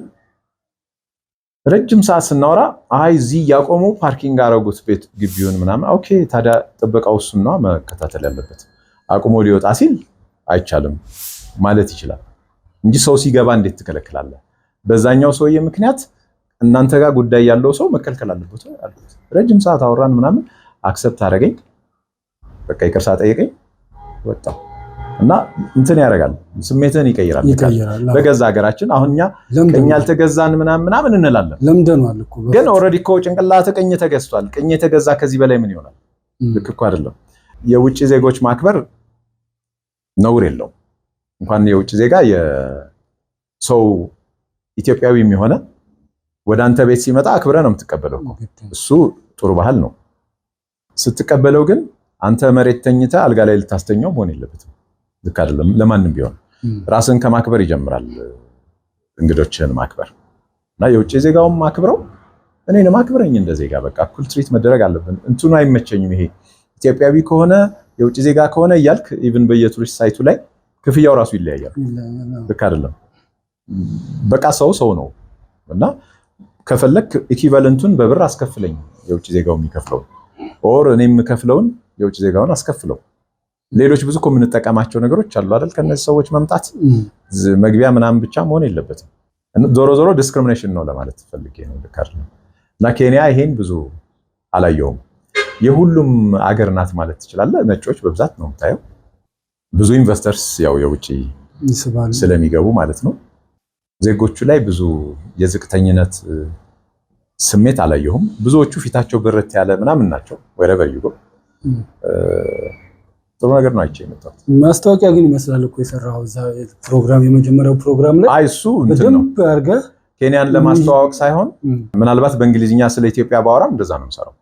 ረጅም ሰዓት ስናወራ አይ እዚህ ያቆሙ ፓርኪንግ አረጉት ቤት ግቢውን ምናምን። ኦኬ ታዲያ ጥበቃው እሱን ነው መከታተል ያለበት። አቁሞ ሊወጣ ሲል አይቻልም ማለት ይችላል እንጂ ሰው ሲገባ እንዴት ትከለክላለህ? በዛኛው ሰውዬ ምክንያት እናንተ ጋር ጉዳይ ያለው ሰው መከልከል አለበት አልኩት። ረጅም ሰዓት አወራን ምናምን። አክሰፕት አደረገኝ። በቃ ይቅርታ ጠየቀኝ። ወጣው እና እንትን ያደርጋል፣ ስሜትን ይቀይራል። በገዛ ሀገራችን አሁን እኛ ቀኝ ያልተገዛን ምናምን እንላለን። ለምደናል እኮ ግን ኦልሬዲ እኮ ጭንቅላት ቀኝ ተገዝቷል። ቀኝ የተገዛ ከዚህ በላይ ምን ይሆናል? ልክ እኮ አይደለም። የውጭ ዜጎች ማክበር ነውር የለውም። እንኳን የውጭ ዜጋ የሰው ኢትዮጵያዊ የሚሆነ ወደ አንተ ቤት ሲመጣ አክብረህ ነው የምትቀበለው። እሱ ጥሩ ባህል ነው። ስትቀበለው ግን አንተ መሬት ተኝተህ አልጋ ላይ ልታስተኛው መሆን የለበትም። ልክ አይደለም። ለማንም ቢሆን ራስን ከማክበር ይጀምራል እንግዶችን ማክበር። እና የውጭ ዜጋውን ማክብረው እኔን ማክብረኝ እንደ ዜጋ በቃ እኩል ትሪት መደረግ አለብን። እንትኑ አይመቸኝም። ይሄ ኢትዮጵያዊ ከሆነ የውጭ ዜጋ ከሆነ እያልክ ኢቭን በየቱሪስት ሳይቱ ላይ ክፍያው ራሱ ይለያያል። ልክ አይደለም። በቃ ሰው ነው እና ከፈለክ ኢኩቫለንቱን በብር አስከፍለኝ የውጭ ዜጋው የሚከፍለው ኦር እኔ የምከፍለውን የውጭ ዜጋውን አስከፍለው። ሌሎች ብዙ እኮ የምንጠቀማቸው ነገሮች አሉ አይደል? ከነዚህ ሰዎች መምጣት መግቢያ ምናምን ብቻ መሆን የለበትም። ዞሮ ዲስክሪሚኔሽን ነው ለማለት ፈልጌ ነው። ልክ አይደለም። እና ኬንያ ይሄን ብዙ አላየውም። የሁሉም አገር ናት ማለት ትችላለህ። ነጮች በብዛት ነው የምታየው። ብዙ ኢንቨስተርስ ያው የውጭ ስለሚገቡ ማለት ነው። ዜጎቹ ላይ ብዙ የዝቅተኝነት ስሜት አላየሁም። ብዙዎቹ ፊታቸው ብርት ያለ ምናምን ናቸው። wherever you go ጥሩ ነገር ነው አይቼ የመጣሁት። ማስታወቂያ ግን ይመስላል እኮ የሰራው እዛ ፕሮግራም፣ የመጀመሪያው ፕሮግራም ላይ አይ እሱ እንትን ነው አድርገህ ኬንያን ለማስተዋወቅ ሳይሆን ምናልባት በእንግሊዝኛ ስለ ኢትዮጵያ ባወራም እንደዛ ነው የምሰራው።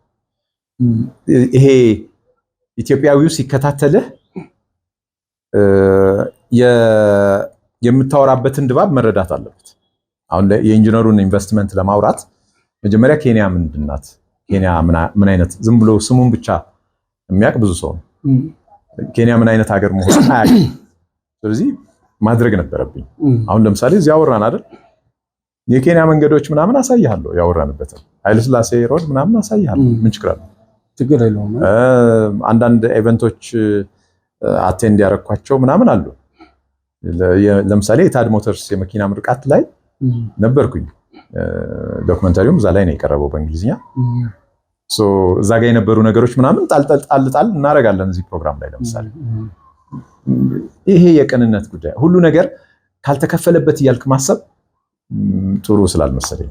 ይሄ ኢትዮጵያዊው ሲከታተልህ የምታወራበትን ድባብ መረዳት አለበት። አሁን የኢንጂነሩን ኢንቨስትመንት ለማውራት መጀመሪያ ኬንያ ምንድናት፣ ኬንያ ምን አይነት፣ ዝም ብሎ ስሙን ብቻ የሚያውቅ ብዙ ሰው ነው። ኬንያ ምን አይነት ሀገር መሆኑን አያውቅም። ስለዚህ ማድረግ ነበረብኝ። አሁን ለምሳሌ እዚህ አወራን አይደል? የኬንያ መንገዶች ምናምን አሳይሃለሁ። ያወራንበትን ኃይለሥላሴ ሮድ ምናምን አሳይሃለሁ። ምን ችግር አለ? ችግር የለውም። አንዳንድ ኢቨንቶች አቴንድ ያረኳቸው ምናምን አሉ። ለምሳሌ የታድ ሞተርስ የመኪና ምርቃት ላይ ነበርኩኝ። ዶክመንታሪውም እዛ ላይ ነው የቀረበው በእንግሊዝኛ። እዛ ጋር የነበሩ ነገሮች ምናምን ጣል እናደርጋለን እዚህ ፕሮግራም ላይ። ለምሳሌ ይሄ የቅንነት ጉዳይ፣ ሁሉ ነገር ካልተከፈለበት እያልክ ማሰብ ጥሩ ስላልመሰለኝ፣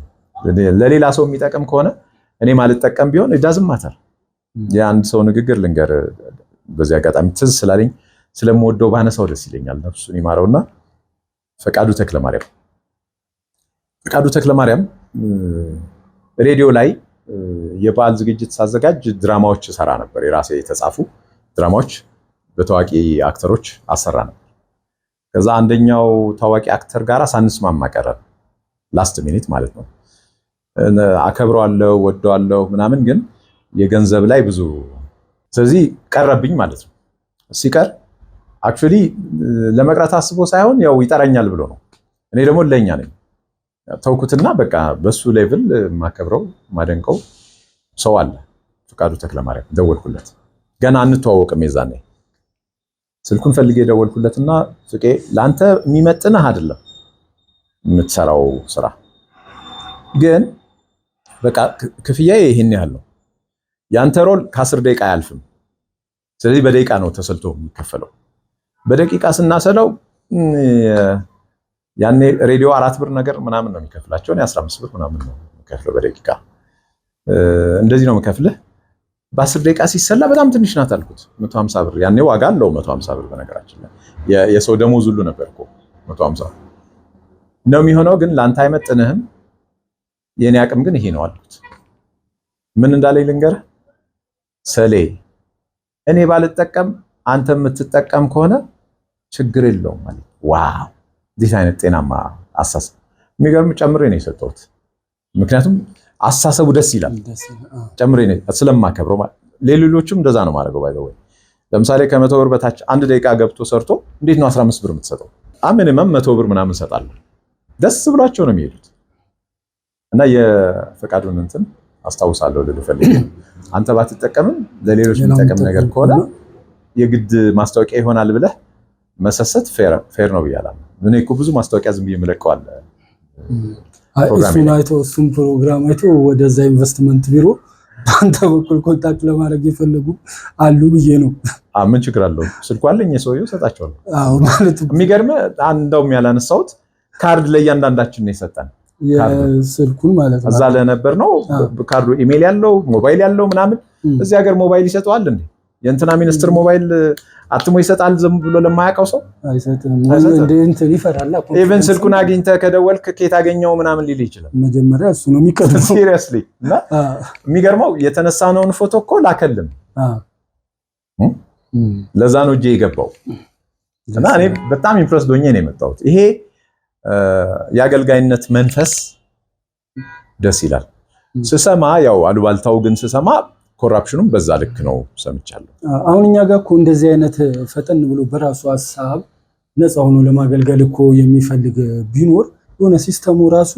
ለሌላ ሰው የሚጠቅም ከሆነ እኔ ማልጠቀም ቢሆን ዳዝም ማተር። የአንድ ሰው ንግግር ልንገር በዚህ አጋጣሚ ትዝ ስላለኝ ስለምወደው ባነሳው ደስ ይለኛል። ነፍሱን ይማረውና ፈቃዱ ተክለማርያም ሬዲዮ ላይ የበዓል ዝግጅት ሳዘጋጅ ድራማዎች ሰራ ነበር። የራሴ የተጻፉ ድራማዎች በታዋቂ አክተሮች አሰራ ነበር። ከዛ አንደኛው ታዋቂ አክተር ጋራ ሳንስማማ ቀረን። ላስት ሚኒት ማለት ነው። አከብረዋለሁ፣ ወደዋለሁ ምናምን፣ ግን የገንዘብ ላይ ብዙ፣ ስለዚህ ቀረብኝ ማለት ነው። ሲቀር አክቹሊ ለመቅረት አስቦ ሳይሆን ያው ይጠራኛል ብሎ ነው። እኔ ደግሞ ለኛ ነኝ ተውኩትና በቃ በሱ ሌቭል ማከብረው ማደንቀው ሰው አለ። ፈቃዱ ተክለማርያም ደወልኩለት። ገና አንተዋወቅም የዛኔ ስልኩን ፈልጌ ደወልኩለትና ፍቄ ላንተ የሚመጥንህ አይደለም የምትሰራው ስራ ግን በቃ ክፍያዬ ይሄን ያህል ነው። ያንተ ሮል ከ10 ደቂቃ አያልፍም። ስለዚህ በደቂቃ ነው ተሰልቶ የሚከፈለው። በደቂቃ ስናሰለው ያኔ ሬዲዮ 4 ብር ነገር ምናምን ነው የሚከፍላቸው። እኔ 15 ብር ምናምን ነው የሚከፍለው በደቂቃ። እንደዚህ ነው የምከፍልህ። በ10 ደቂቃ ሲሰላ በጣም ትንሽ ናት አልኩት። 150 ብር ያኔ ዋጋ አለው 150 ብር በነገራችን ላይ የሰው ደሞዝ ሁሉ ነበር እኮ 150 ነው የሚሆነው። ግን ላንተ አይመጥንህም፣ የኔ አቅም ግን ይሄ ነው አልኩት። ምን እንዳለኝ ልንገርህ ሰሌ እኔ ባልጠቀም አንተ የምትጠቀም ከሆነ ችግር የለውም ማለት። ዋው እንዴት አይነት ጤናማ አሳሰብ! የሚገርም ጨምሬ ነው የሰጠሁት። ምክንያቱም አሳሰቡ ደስ ይላል። ጨምሬ ነው ስለማከብረው ማለት። ሌሎችም እንደዛ ነው ማድረገው። ባይዘው ለምሳሌ ከ100 ብር በታች 1 ደቂቃ ገብቶ ሰርቶ እንዴት ነው 15 ብር የምትሰጠው? ሚኒመም 100 ብር ምናምን ሰጣለሁ። ደስ ብሏቸው ነው የሚሄዱት። እና የፈቃዱን እንትን አስታውሳለሁ ልፈልግ አንተ ባትጠቀምም ለሌሎች የሚጠቀም ነገር ከሆነ የግድ ማስታወቂያ ይሆናል ብለህ መሰሰት ፌር ነው ብያለሁ። እኔ እኮ ብዙ ማስታወቂያ ዝም ብዬ የምለቀው አለ። እሱን ፕሮግራም አይቶ ወደዛ ኢንቨስትመንት ቢሮ በአንተ በኩል ኮንታክት ለማድረግ የፈለጉ አሉ ብዬ ነው። ምን ችግር አለው? ስልኩ አለኝ፣ የሰውየው እሰጣቸዋለሁ። የሚገርምህ እንደውም ያላነሳሁት ካርድ ለእያንዳንዳችን ነው የሰጠን ስልኩን ማለት ነው። እዛ ለነበር ነው ካርዱ ኢሜል ያለው ሞባይል ያለው ምናምን። እዚህ ሀገር ሞባይል ይሰጠዋል እንዴ? የእንትና ሚኒስትር ሞባይል አትሞ ይሰጣል ዝም ብሎ ለማያውቀው ሰው አይሰጥም። እንትን ይፈራል። ኢቨን ስልኩን አግኝተህ ከደወልክ ከየት አገኘው ምናምን ሊል ይችላል። መጀመሪያ እሱ ነው የሚቀድመው። ሲሪየስሊ እና የሚገርመው የተነሳነውን ፎቶ እኮ ላከልን። ለዛ ነው እጄ የገባው እና እኔ በጣም ኢምፕረስ ዶኜ ነው የመጣሁት። ይሄ የአገልጋይነት መንፈስ ደስ ይላል ስሰማ። ያው አሉባልታው ግን ስሰማ ኮራፕሽኑም በዛ ልክ ነው ሰምቻለሁ። አሁን እኛ ጋር እኮ እንደዚህ አይነት ፈጠን ብሎ በራሱ ሀሳብ ነፃ ሆኖ ለማገልገል እኮ የሚፈልግ ቢኖር የሆነ ሲስተሙ ራሱ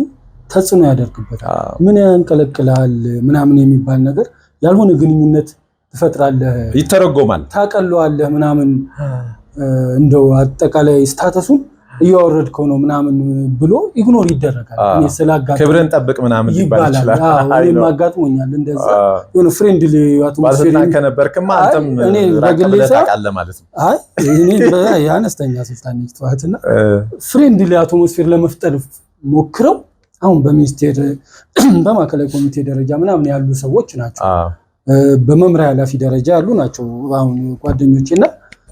ተጽዕኖ ያደርግበታል። ምን ያንቀለቅላል ምናምን የሚባል ነገር ያልሆነ ግንኙነት ትፈጥራለህ፣ ይተረጎማል፣ ታቀለዋለህ ምናምን እንደው አጠቃላይ ስታተሱን እያወረድከው ነው ምናምን ብሎ ኢግኖር ይደረጋል። እኔ ስላጋጥ ክብርን ጠብቅ ምናምን ይባላል። እኔም አጋጥሞኛል እንደዛ። የሆነ ፍሬንድሊ አትሞስፌር ከነበርክማ አንተም በግሌ ታውቃለህ ማለት ነው። አይ እኔ ያነስተኛ ስልጣን ነች ተዋትና ፍሬንድሊ አትሞስፌር ለመፍጠር ሞክረው አሁን በሚኒስቴር በማዕከላዊ ኮሚቴ ደረጃ ምናምን ያሉ ሰዎች ናቸው፣ በመምሪያ ኃላፊ ደረጃ ያሉ ናቸው አሁን ጓደኞቼና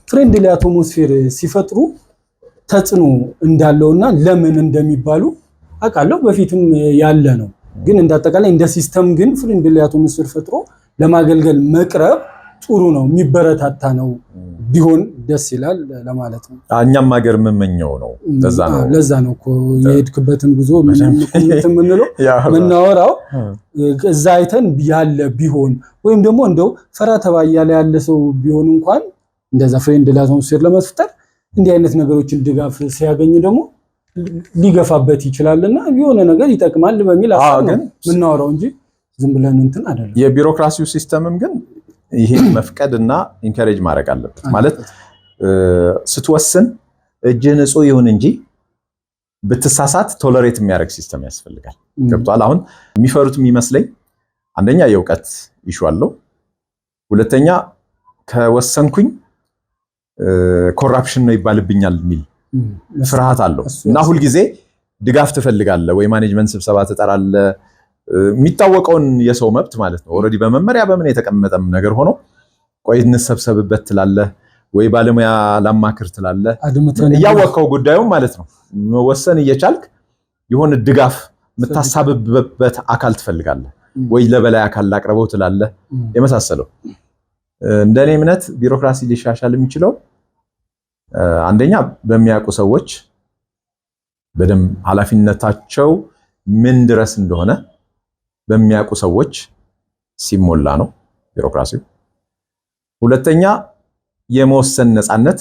ፍሬንድሊ አትሞስፌር ሲፈጥሩ ተጽዕኖ እንዳለውና ለምን እንደሚባሉ አውቃለሁ። በፊትም ያለ ነው። ግን እንዳጠቃላይ እንደ ሲስተም ግን ፍሬንድሊ አትሞስፌር ፈጥሮ ለማገልገል መቅረብ ጥሩ ነው፣ የሚበረታታ ነው። ቢሆን ደስ ይላል ለማለት ነው። እኛም ሀገር የምመኘው ነው። ለዛ ነው እኮ የሄድክበትን ጉዞ የምንለው የምናወራው። እዛ አይተን ያለ ቢሆን ወይም ደግሞ እንደው ፈራ ተባ እያለ ያለ ሰው ቢሆን እንኳን እንደዛ ፍሬንድሊ አትሞስፌር ለመፍጠር እንዲህ አይነት ነገሮችን ድጋፍ ሲያገኝ ደግሞ ሊገፋበት ይችላልና የሆነ ነገር ይጠቅማል በሚል አሳብ ነው የምናወራው እንጂ ዝም ብለን እንትን አይደለም። የቢሮክራሲው ሲስተምም ግን ይሄን መፍቀድና ኢንከሬጅ ማድረግ አለበት። ማለት ስትወስን እጅህ ንጹህ ይሁን እንጂ ብትሳሳት ቶለሬት የሚያደርግ ሲስተም ያስፈልጋል። ገብቷል? አሁን የሚፈሩት የሚመስለኝ አንደኛ የእውቀት ኢሹ አለው፣ ሁለተኛ ከወሰንኩኝ ኮራፕሽን ነው ይባልብኛል የሚል ፍርሃት አለው እና ሁልጊዜ ድጋፍ ትፈልጋለህ ወይ ማኔጅመንት ስብሰባ ትጠራለህ። የሚታወቀውን የሰው መብት ማለት ነው ኦልሬዲ በመመሪያ በምን የተቀመጠም ነገር ሆኖ ቆይ እንሰብሰብበት ትላለህ ወይ ባለሙያ ላማክር ትላለህ። እያወቀው ጉዳዩም ማለት ነው መወሰን እየቻልክ የሆነ ድጋፍ የምታሳብበት አካል ትፈልጋለህ ወይ ለበላይ አካል ላቅርበው ትላለህ የመሳሰለው። እንደኔ እምነት ቢሮክራሲ ሊሻሻል የሚችለው አንደኛ በሚያውቁ ሰዎች በደንብ ኃላፊነታቸው ምን ድረስ እንደሆነ በሚያውቁ ሰዎች ሲሞላ ነው ቢሮክራሲው። ሁለተኛ የመወሰን ነፃነት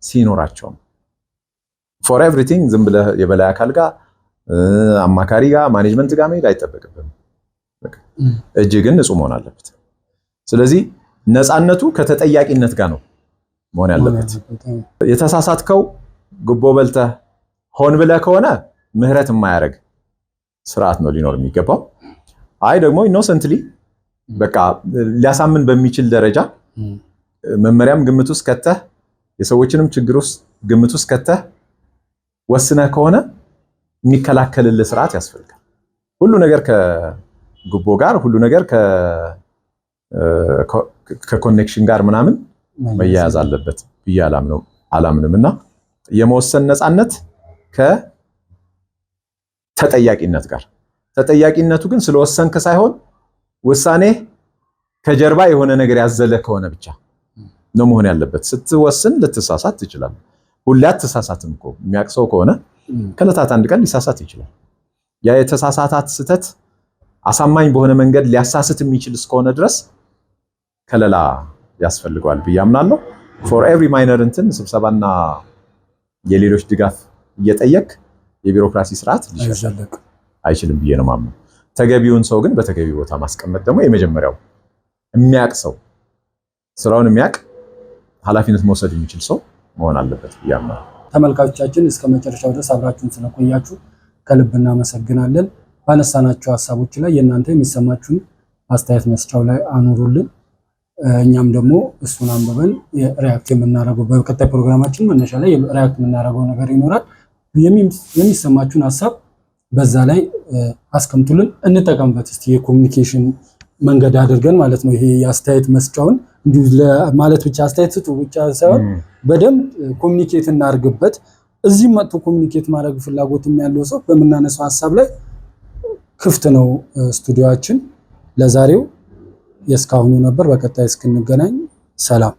ሲኖራቸው ነው። ፎር ኤቭሪቲንግ ዝም ብለህ የበላይ አካል ጋር አማካሪ ጋር ማኔጅመንት ጋር መሄድ አይጠበቅብህም። እጅ ግን ንጹህ መሆን አለበት። ስለዚህ ነፃነቱ ከተጠያቂነት ጋር ነው መሆን ያለበት። የተሳሳትከው ጉቦ በልተህ ሆን ብለህ ከሆነ ምህረት የማያደርግ ስርዓት ነው ሊኖር የሚገባው። አይ ደግሞ ኢኖሰንትሊ በቃ ሊያሳምን በሚችል ደረጃ መመሪያም ግምት ውስጥ ከተህ የሰዎችንም ችግር ውስጥ ግምት ውስጥ ከተህ ወስነህ ከሆነ የሚከላከልልህ ስርዓት ያስፈልጋል። ሁሉ ነገር ከጉቦ ጋር ሁሉ ነገር ከኮኔክሽን ጋር ምናምን መያያዝ አለበት ብዬ አላምንም እና የመወሰን ነፃነት ከተጠያቂነት ጋር ተጠያቂነቱ ግን ስለወሰንክ ሳይሆን ውሳኔ ከጀርባ የሆነ ነገር ያዘለ ከሆነ ብቻ ነው መሆን ያለበት። ስትወስን ልትሳሳት ትችላለህ። ሁሌ አትሳሳትም እኮ የሚያውቅ ሰው ከሆነ ከዕለታት አንድ ቀን ሊሳሳት ይችላል። ያ የተሳሳታት ስህተት አሳማኝ በሆነ መንገድ ሊያሳስት የሚችል እስከሆነ ድረስ ከለላ ያስፈልገዋል ብዬ አምናለሁ። ፎር ኤቭሪ ማይነር እንትን ስብሰባና የሌሎች ድጋፍ እየጠየቅ የቢሮክራሲ ስርዓት ሊሸለቅ አይችልም ብዬ ነው የማምነው። ተገቢውን ሰው ግን በተገቢ ቦታ ማስቀመጥ ደግሞ የመጀመሪያው የሚያውቅ ሰው ስራውን የሚያውቅ ኃላፊነት መውሰድ የሚችል ሰው መሆን አለበት ብዬ አምናለሁ። ተመልካቾቻችን እስከ መጨረሻው ድረስ አብራችሁን ስለቆያችሁ ከልብ እናመሰግናለን። ባነሳናቸው ሀሳቦች ላይ የእናንተ የሚሰማችሁን አስተያየት መስጫው ላይ አኑሩልን። እኛም ደግሞ እሱን አንብበን ሪያክት የምናደርገው በቀጣይ ፕሮግራማችን መነሻ ላይ ሪያክት የምናደርገው ነገር ይኖራል። የሚሰማችሁን ሀሳብ በዛ ላይ አስቀምጡልን፣ እንጠቀምበት። እስቲ የኮሚኒኬሽን መንገድ አድርገን ማለት ነው። ይሄ የአስተያየት መስጫውን እንዲሁ ማለት ብቻ አስተያየት ስጡ ብቻ ሳይሆን በደንብ ኮሚኒኬት እናድርግበት። እዚህም መጥቶ ኮሚኒኬት ማድረግ ፍላጎትም ያለው ሰው በምናነሳው ሀሳብ ላይ ክፍት ነው ስቱዲዮአችን። ለዛሬው የእስካሁኑ ነበር። በቀጣይ እስክንገናኝ ሰላም።